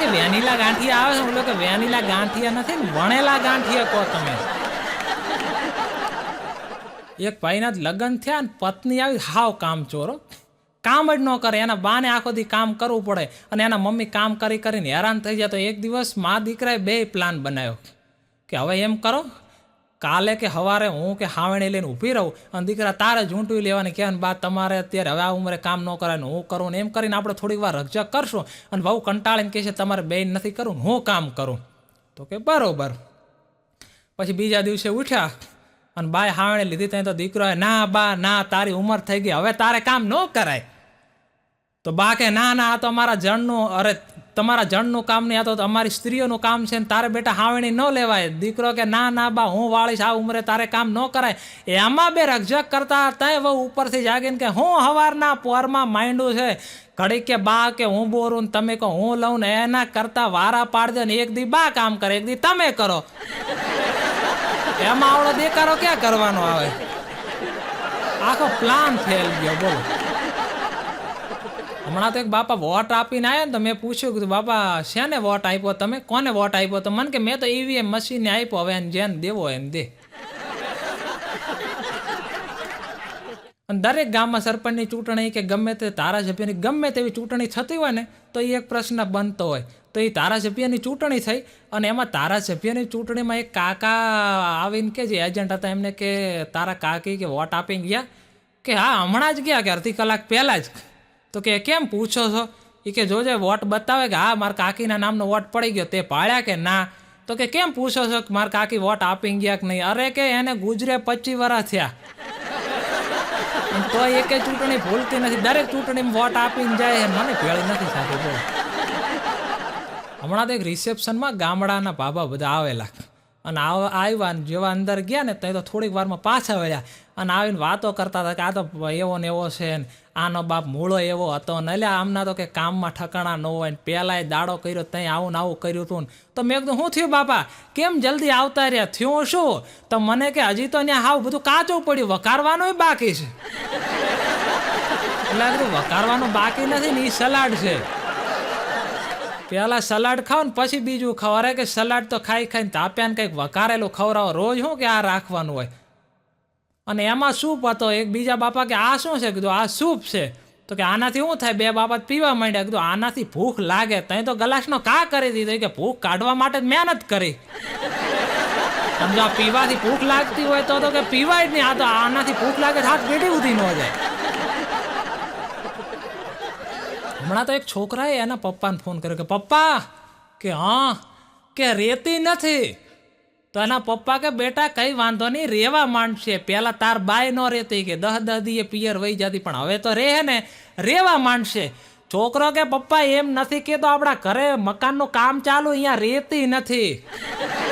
કે વેનીલા ગાંઠિયા આવે છે, બોલો કે વેનીલા ગાંઠિયા નથી ને વણેલા ગાંઠિયા કહો તમે. એક ભાઈના લગ્ન થયા ને પત્ની આવી હાવ કામ ચોરો, કામ જ ન કરે. એના બાને આખો દી કામ કરવું પડે અને એના મમ્મી કામ કરીને હેરાન થઈ જાય. તો એક દિવસ મા દીકરાએ 2 પ્લાન બનાવ્યો કે હવે એમ કરો કાલે કે સવારે હું કે હાવણી લઈને ઊભી રહું અને દીકરા તારે ઝૂંટવી લેવાની કહેવાય બા તમારે અત્યારે હવે આ ઉંમરે કામ ન કરાય ને હું કરું ને એમ કરીને આપણે થોડીક વાર રકઝક કરશું અને બહુ કંટાળીને કહે છે તમારે બેન નથી કરવું હું કામ કરું. તો કે બરોબર. પછી બીજા દિવસે ઉઠ્યા અને બાએ હાવણી લીધી ત્યાં તો દીકરોએ ના બા ના તારી ઉંમર થઈ ગઈ હવે તારે કામ ન કરાય. તો બા કે ના આ તો અમારા જણનું, અરે તમારા જણનું કામ નહીં, આ તો અમારી સ્ત્રીઓનું કામ છે ને તારે બેટા હાવણી ન લેવાય. દીકરો કે ના બા હું વાળીશ, આ ઉંમરે તારે કામ ન કરાય. એમાં બે રકઝક કરતા તય બહુ ઉપરથી જાગીને કે હું હવારના પોરમાં માંડ્યું છે ઘડી કે બા કે હું બોરું ને તમે કહો હું લઉં ને એના કરતા વારા પાડજો ને એક દી બા કામ કરે એક દી તમે કરો. એમાં આવડો દેકારો ક્યાં કરવાનો આવે? આખો પ્લાન ફેલ ગયો. બોલો. હમણાં તો એક બાપા વોટ આપીને આવ્યા ને તો મેં પૂછ્યું કે બાપા શેને વોટ આપ્યો તમે, કોને વોટ આપ્યો? તો મને કે મેં તો ઈવીએમ મશીનને આપ્યો, હવે એને જેને દેવો એને દે. અને દરેક ગામમાં સરપંચની ચૂંટણી કે ગમે તે ધારાસભ્યની ગમે તેવી ચૂંટણી થતી હોય ને તો એ એક પ્રશ્ન બનતો હોય. તો એ ધારાસભ્યની ચૂંટણી થઈ અને એમાં ધારાસભ્યની ચૂંટણીમાં એક કાકા આવીને કે જે એજન્ટ હતા એમને કે તારા કાકી કે વોટ આપીને ગયા? કે હા હમણાં જ ગયા કે અડધી કલાક પહેલાં જ. તો કે કેમ પૂછો છો? એ કે જોજે વોટ બતાવે કે હા મારા કાકીના નામનો વોટ પડી ગયો. તે પાડ્યા કે ના? તો કે કેમ પૂછો છો કે મારા કાકી વોટ આપી ગયા કે નહીં? અરે કે એને ગુજરે 25 વર્ષ થયા તો એકે ચૂંટણી ભૂલતી નથી, દરેક ચૂંટણીમાં વોટ આપીને જાય. મને ભેળી નથી થતી. બોલ. હમણાં તો એક રિસેપ્શનમાં ગામડાના ભાભા બધા આવેલા અને આવ્યા ને જેવા અંદર ગયા ને ત્યાં તો થોડીક વારમાં પાછા વળ્યા અને આવીને વાતો કરતા હતા કે આ તો એવો ને એવો છે ને આનો બાપ મૂળો એવો હતો ને એટલે આમના તો કે કામમાં ઠકાણા ન હોય ને પહેલાંય દાડો કર્યો ત્યાં આવું ને આવું કર્યું હતું. તો મેં કીધું શું થયું બાપા, કેમ જલ્દી આવતા રહ્યા, થયું શું? તો મને કે હજી તો ત્યાં હાવ બધું કાચું પડ્યું, વકારવાનું બાકી છે. એટલે કીધું વકારવાનું બાકી નથી ને એ સલાડ છે. પેલા સલાડ ખાવ ને પછી બીજું ખાવ. અરે કે સલાડ તો ખાઈ ખાઈને તાપ્યા ને કંઈક વકારેલું ખવડાવો રોજ. શું કે આ રાખવાનું હોય? અને એમાં સૂપ હતો. એક બીજા બાપા કે આ શું છે? કીધું આ સૂપ છે. તો કે આનાથી શું થાય? બે બાપા પીવા માંડ્યા. કીધું આનાથી ભૂખ લાગે. તઈ તો ગ્લાસનો કા કરી દીધો કે ભૂખ કાઢવા માટે મહેનત કરી. સમજો પીવાથી ભૂખ લાગતી હોય તો કે પીવાય જ નહીં. આ તો આનાથી ભૂખ લાગે હાથ પેટી ઉધી ન જાય. હમણાં તો એક છોકરાએ એના પપ્પાને ફોન કર્યો કે પપ્પા કે હા કે રેતી નથી. તો એના પપ્પા કે બેટા કઈ વાંધો નહીં, રેવા માંડશે. પેલા તાર બાય નો રેતી કે 10 દીએ પિયર વહી જતી, પણ હવે તો રહે ને, રેવા માંડશે. છોકરો કે પપ્પા એમ નથી કેતો, આપણા ઘરે મકાનનું કામ ચાલુ, અહીંયા રેતી નથી.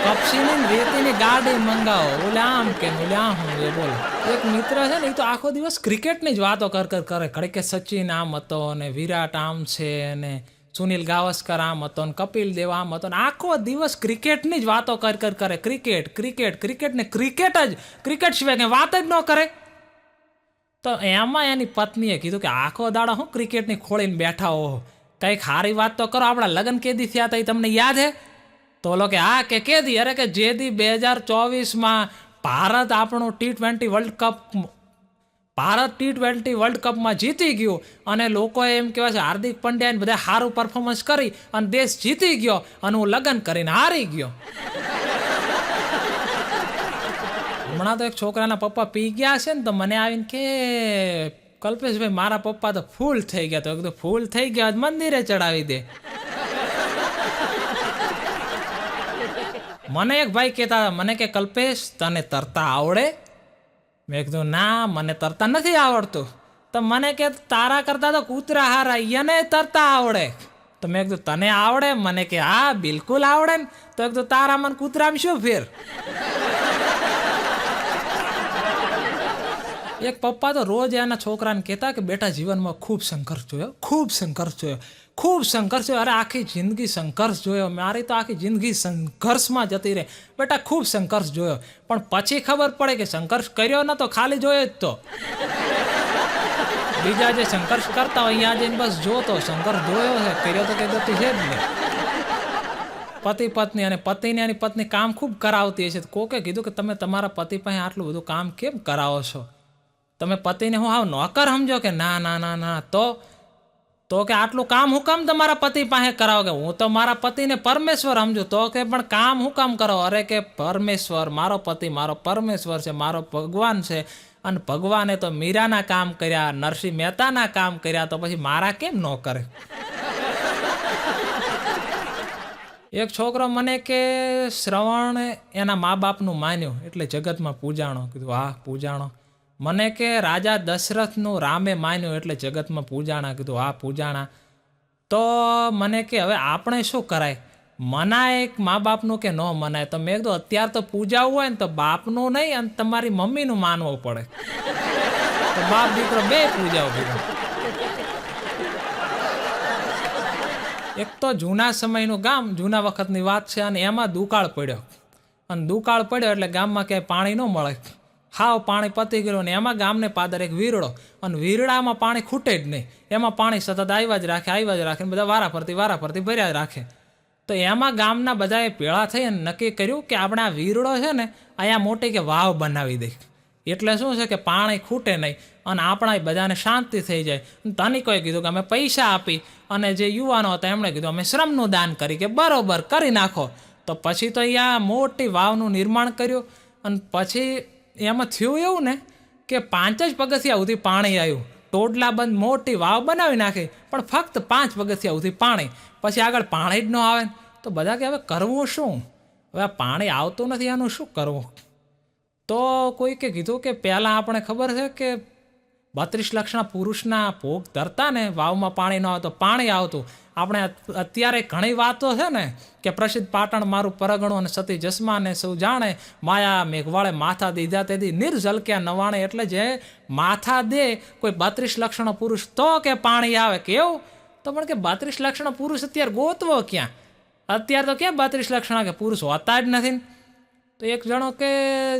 કપસીની રેતીની ગાડી મંગાવો. બોલે આમ કે બોલે આમ. એ બોલ એક મિત્ર છે ને, એ તો આખો દિવસ ક્રિકેટની જ વાતો કરે. ઘડી કે સચિન આમ હતો ને વિરાટ આમ છે ને સુનિલ ગાવસ્કર આમ હતો ને કપિલ દેવ આમ હતો ને આખો દિવસ ક્રિકેટની જ વાતો કરે. ક્રિકેટ ક્રિકેટ ક્રિકેટ ને ક્રિકેટ જ, ક્રિકેટ સિવાય કંઈ વાત જ ન કરે. તો એમાં એની પત્નીએ કીધું કે આખો દાડો હું ક્રિકેટની ખોળીને બેઠા હો, કંઈક સારી વાત તો કરો. આપણા લગ્ન કેદી થયા હતા એ તમને યાદ હે? તો ઓલો કે હા કે કેદી? અરે કે જેદી 2024માં ભારત આપણું T20 વર્લ્ડ કપમાં જીતી ગયું અને લોકોએ એમ કહેવાય છે હાર્દિક પંડ્યાને બધા સારું પરફોર્મન્સ કરી અને દેશ જીતી ગયો અને હું લગ્ન કરીને હારી ગયો. હમણાં તો એક છોકરાના પપ્પા પી ગયા છે ને, તો મને આવીને કે કલ્પેશભાઈ મારા પપ્પા તો ફૂલ થઈ ગયા. તો કીધું ફૂલ થઈ ગયા મંદિરે ચડાવી દે. મને એક ભાઈ કહેતા, મને કે કલ્પેશ તને તરતા આવડે? મેં કીધું ના મને તરતા નથી આવડતું. તો મને કે તારા કરતા તો કૂતરા હારા, એને તરતા આવડે. તો મેં કીધું તને આવડે? મને કે હા બિલકુલ આવડે ને. તો કીધું તારા મને કૂતરામાં શું ફેર? એક પપ્પા તો રોજ એના છોકરાને કહેતા કે બેટા જીવનમાં ખૂબ સંઘર્ષ જોયો, ખૂબ સંઘર્ષ જોયો, ખૂબ સંઘર્ષ જોયો. અરે આખી જિંદગી સંઘર્ષ જોયો, મારી તો આખી જિંદગી સંઘર્ષમાં જતી રહે. બેટા ખૂબ સંઘર્ષ જોયો, પણ પછી ખબર પડે કે સંઘર્ષ કર્યો ન તો ખાલી જોયો જ તો. બીજા જે સંઘર્ષ કરતા હોય અહીંયા જઈને બસ જોતો, સંઘર્ષ જોયો છે, કર્યો તો કઈ ગતિ છે જ નહીં. પતિ પત્ની અને પતિને એની પત્ની કામ ખૂબ કરાવતી હશે. કોકે કીધું કે તમે તમારા પતિ પાસે આટલું બધું કામ કેમ કરાવો છો? તમે પતિને હું હાવ નોકર સમજો કે? ના ના ના ના. તો કે આટલું કામ હું કામ તમારા પતિ પાસે કરાવો? કે હું તો મારા પતિને પરમેશ્વર સમજુ. તો કે પણ કામ હું કામ કરો? અરે કે પરમેશ્વર, મારો પતિ મારો પરમેશ્વર છે, મારો ભગવાન છે. અને ભગવાને તો મીરાના કામ કર્યા, નરસિંહ મહેતાના કામ કર્યા, તો પછી મારા કેમ ન કરે? એક છોકરો મને કે શ્રવણ એના મા બાપનું માન્યું એટલે જગતમાં પૂજાણો. કીધું હા પૂજાણો. મને કે રાજા દશરથનું રામે માન્યું એટલે જગતમાં પૂજાણા. કીધું હા પૂજાણા. તો મને કે હવે આપણે શું કરાય? મનાય એક મા બાપનું કે ન મનાય? તો મેં કીધું અત્યારે તો પૂજાવું હોય ને તો બાપનું નહીં અને તમારી મમ્મીનું માનવું પડે. તો બાપ દીકરો બે પૂજાઓ. કીધું એક તો જૂના સમયનું ગામ, જૂના વખતની વાત છે, અને એમાં દુકાળ પડ્યો. અને દુકાળ પડ્યો એટલે ગામમાં ક્યાંય પાણી ન મળે, હાવ પાણી પતી ગયું. ને એમાં ગામને પાદર એક વીરડો, અને વીરડામાં પાણી ખૂટે જ નહીં. એમાં પાણી સતત આવ્યા જ રાખે ને બધા વારાફરતી ભર્યા જ રાખે. તો એમાં ગામના બધાએ ભેળા થઈ અને નક્કી કર્યું કે આપણે આ વીરડો છે ને અહીંયા મોટી કે વાવ બનાવી દઈ. એટલે શું છે કે પાણી ખૂટે નહીં અને આપણા બધાને શાંતિ થઈ જાય. ધનિકોએ કીધું કે અમે પૈસા આપી, અને જે યુવાનો હતા એમણે કીધું અમે શ્રમનું દાન કરી. કે બરોબર કરી નાખો. તો પછી તો અહીંયા મોટી વાવનું નિર્માણ કર્યું. અને પછી એમાં થયું એવું ને કે 5 જ પગથિયા સુધી પાણી આવ્યું. ટોડલા બંધ મોટી વાવ બનાવી નાખી, પણ ફક્ત 5 પગથિયા સુધી પાણી. પછી આગળ પાણી જ ન આવે. તો બધા કે હવે કરવું શું? હવે આ પાણી આવતું નથી, આનું શું કરવું? તો કોઈકે કીધું કે પહેલાં આપણે ખબર છે કે 32 લક્ષના પુરુષના ભોગ ધરતા ને, વાવમાં પાણી ન આવે તો પાણી આવતું. આપણે અત્યારે ઘણી વાતો છે ને કે પ્રસિદ્ધ પાટણ મારું પરગણું અને સતી જસમાને સૌ જાણે, માયા મેઘવાળે માથા દીધા તેથી નિર્જલક્યા નવાણે. એટલે જે માથા દે કોઈ 32 લક્ષણો પુરુષ તો કે પાણી આવે. કેવું? તો પણ કે 32 લક્ષણો પુરુષ અત્યારે ગોતવો ક્યાં? અત્યારે તો ક્યાં 32 લક્ષણા કે પુરુષ હોતા જ નથી. તો એક જણો કે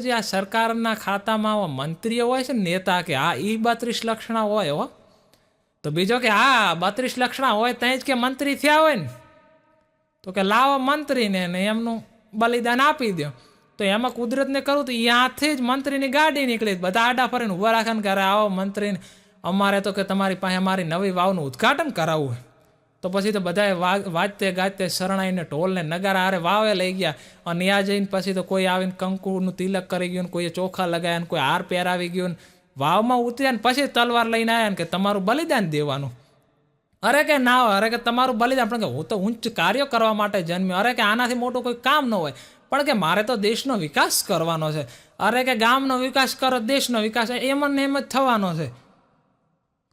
જે આ સરકારના ખાતામાં મંત્રીઓ હોય છે ને, નેતા, કે હા એ 32 લક્ષણા હોય હો. તો બીજો કે હા 32 લક્ષણા હોય ત્યાં જ કે મંત્રી થયા હોય ને. તો કે લાવો મંત્રીને ને એમનું બલિદાન આપી દો. તો એમાં કુદરતને કરું તો ત્યાંથી જ મંત્રીની ગાડી નીકળી, બધા આડા ફરીને ઊભા રાખે ને કરે આવો મંત્રીને, અમારે તો કે તમારી પાસે અમારી નવી વાવનું ઉદ્ઘાટન કરાવવું. તો પછી તો બધાએ વાજતે ગાજતે શરણાઈને ઢોલને નગારા હારે વાવે લઈ ગયા. અને ત્યાં જઈને પછી તો કોઈ આવીને કંકુનું તિલક કરી ગયું, કોઈએ ચોખા લગાવ્યા, ને કોઈ હાર પહેરાવી ગયું, વાવમાં ઉતર્યા ને પછી તલવાર લઈને આવ્યા ને કે તમારું બલિદાન દેવાનું. અરે કે ના હોય, અરે કે તમારું બલિદાન, પણ કે હું તો ઉચ્ચ કાર્યો કરવા માટે જન્મ્યો, અરે કે આનાથી મોટું કોઈ કામ ન હોય, પણ કે મારે તો દેશનો વિકાસ કરવાનો છે. અરે કે ગામનો વિકાસ કરો, દેશનો વિકાસ એમ ને એમ જ થવાનો છે.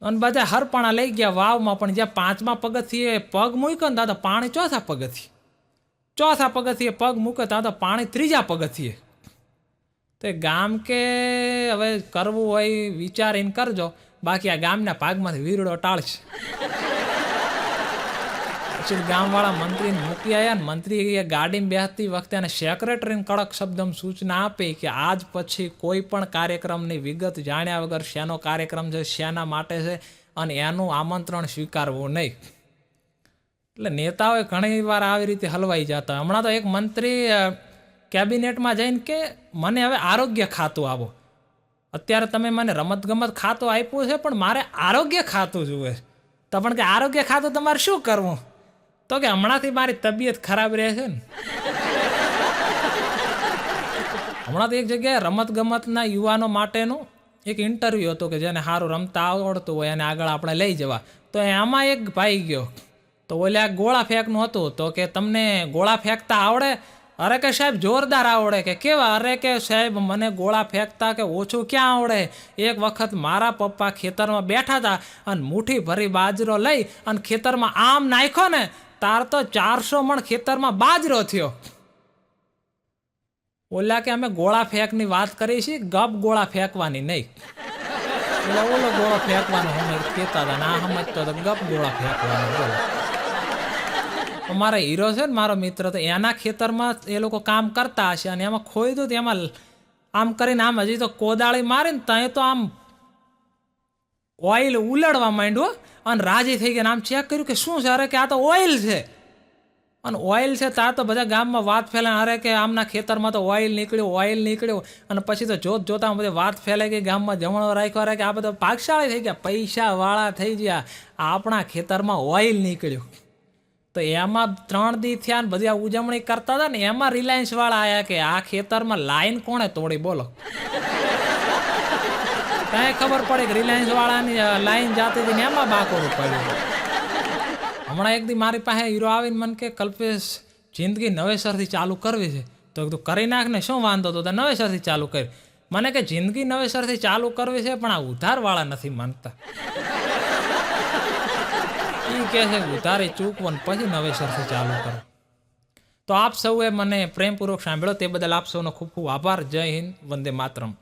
અને બધા હરપણા લઈ ગયા વાવમાં, પણ જ્યાં 5મા પગથિયે પગ મૂક્યો ને ત્યાં તો પાણી 4થા પગથિયે, 4થા પગથિયે પગ મૂક્યો ત્યાં તો પાણી 3જા પગથિયે. તો ગામ કે હવે કરવું હોય વિચારીને કરજો, બાકી આ ગામના ભાગમાંથી વીરડો ટાળશે. પછી ગામવાળા મંત્રીને મૂકી આવ્યા ને મંત્રી ગાડીમાં બેસતી વખતે અને સેક્રેટરીને કડક શબ્દમાં સૂચના આપી કે આજ પછી કોઈ પણ કાર્યક્રમની વિગત જાણ્યા વગર શેનો કાર્યક્રમ છે, શેના માટે છે, અને એનું આમંત્રણ સ્વીકારવું નહીં. એટલે નેતાઓએ ઘણી વાર આવી રીતે હલવાઈ જતા. હમણાં તો એક મંત્રી કેબિનેટમાં જઈને કે મને હવે આરોગ્ય ખાતું આપો. અત્યારે તમે મને રમતગમત ખાતું આપ્યું છે, પણ મારે આરોગ્ય ખાતું જોઈએ. તો પણ કે આરોગ્ય ખાતું તમારે શું કરવું? તો કે હમણાંથી મારી તબિયત ખરાબ રહે છે ને. હમણાં તો એક જગ્યાએ રમતગમતના યુવાનો માટેનું એક ઇન્ટરવ્યૂ હતો કે જેને સારું રમતા આવડતું હોય એને આગળ આપણે લઈ જવા. તો એમાં એક ભાઈ ગયો, તો ઓલે આ ગોળા ફેંકનું હતું. તો કે તમને ગોળા ફેંકતા આવડે? અરે કે સાહેબ જોરદાર આવડે. કે કેવા? અરે કે સાહેબ મને ગોળા ફેંકતા કે ઓછું ક્યાં આવડે. એક વખત મારા પપ્પા ખેતરમાં બેઠા હતા અને મુઠ્ઠી ભરી બાજરો લઈ અને ખેતરમાં આમ નાખ્યો ને તાર તો 400 મણ ખેતરમાં બાજરો થયો. ઓલા કે અમે ગોળા ફેંકની વાત કરી છીએ, ગપ ગોળા ફેંકવાની નહીં. એટલે ઓલો ગોળો ફેંકવાનો અમે કહેતા હતા, ના સમજતો તો ગપ ગોળા ફેંકવાનો. બોલો અમારા હીરો છે ને મારો મિત્ર, તો એના ખેતરમાં એ લોકો કામ કરતા હશે અને એમાં ખોઈ દઉં, એમાં આમ કરીને આમ હજી તો કોદાળી મારીને ત્યાં તો આમ ઓઇલ ઉલડવા માંડ્યો અને રાજી થઈ ગયા. આમ ચેક કર્યું કે શું છે? અરે કે આ તો ઓઇલ છે. અને ઓઇલ છે ત્યાં તો બધા ગામમાં વાત ફેલાય, અરે કે આમના ખેતરમાં તો ઓઇલ નીકળ્યું. અને પછી તો જોતા બધી વાત ફેલાઈ ગઈ, ગામમાં જમણો રાખ્યો. અરે કે આ બધા ભાગશાળી થઈ ગયા, પૈસાવાળા થઈ ગયા, આપણા ખેતરમાં ઓઇલ નીકળ્યું. તો એમાં 3 દી થયા ને બધી ઉજવણી કરતા હતા ને, એમાં રિલાયન્સ વાળા આવ્યા કે આ ખેતરમાં લાઈન કોણે તોડી? બોલો કાંઈ ખબર પડે કે રિલાયન્સ વાળાની લાઈન જાતી હતી ને એમાં બાકોરું પડ્યું. હમણાં એક દી મારી પાસે હીરો આવીને મને કે કલ્પેશ જિંદગી નવેસરથી ચાલુ કરવી છે. તો તું કરી નાખ ને, શું વાંધો? તો નવેસરથી ચાલુ કરી. મને કે જિંદગી નવેસરથી ચાલુ કરવી છે, પણ આ ઉધારવાળા નથી માનતા. એ કહે છે ઉધારે ચૂકવો ને પછી નવેસરથી ચાલુ કરો. તો આપ સૌએ મને પ્રેમપૂર્વક સાંભળ્યો તે બદલ આપ સૌનો ખૂબ ખૂબ આભાર. જય હિન્દ, વંદે માતરમ.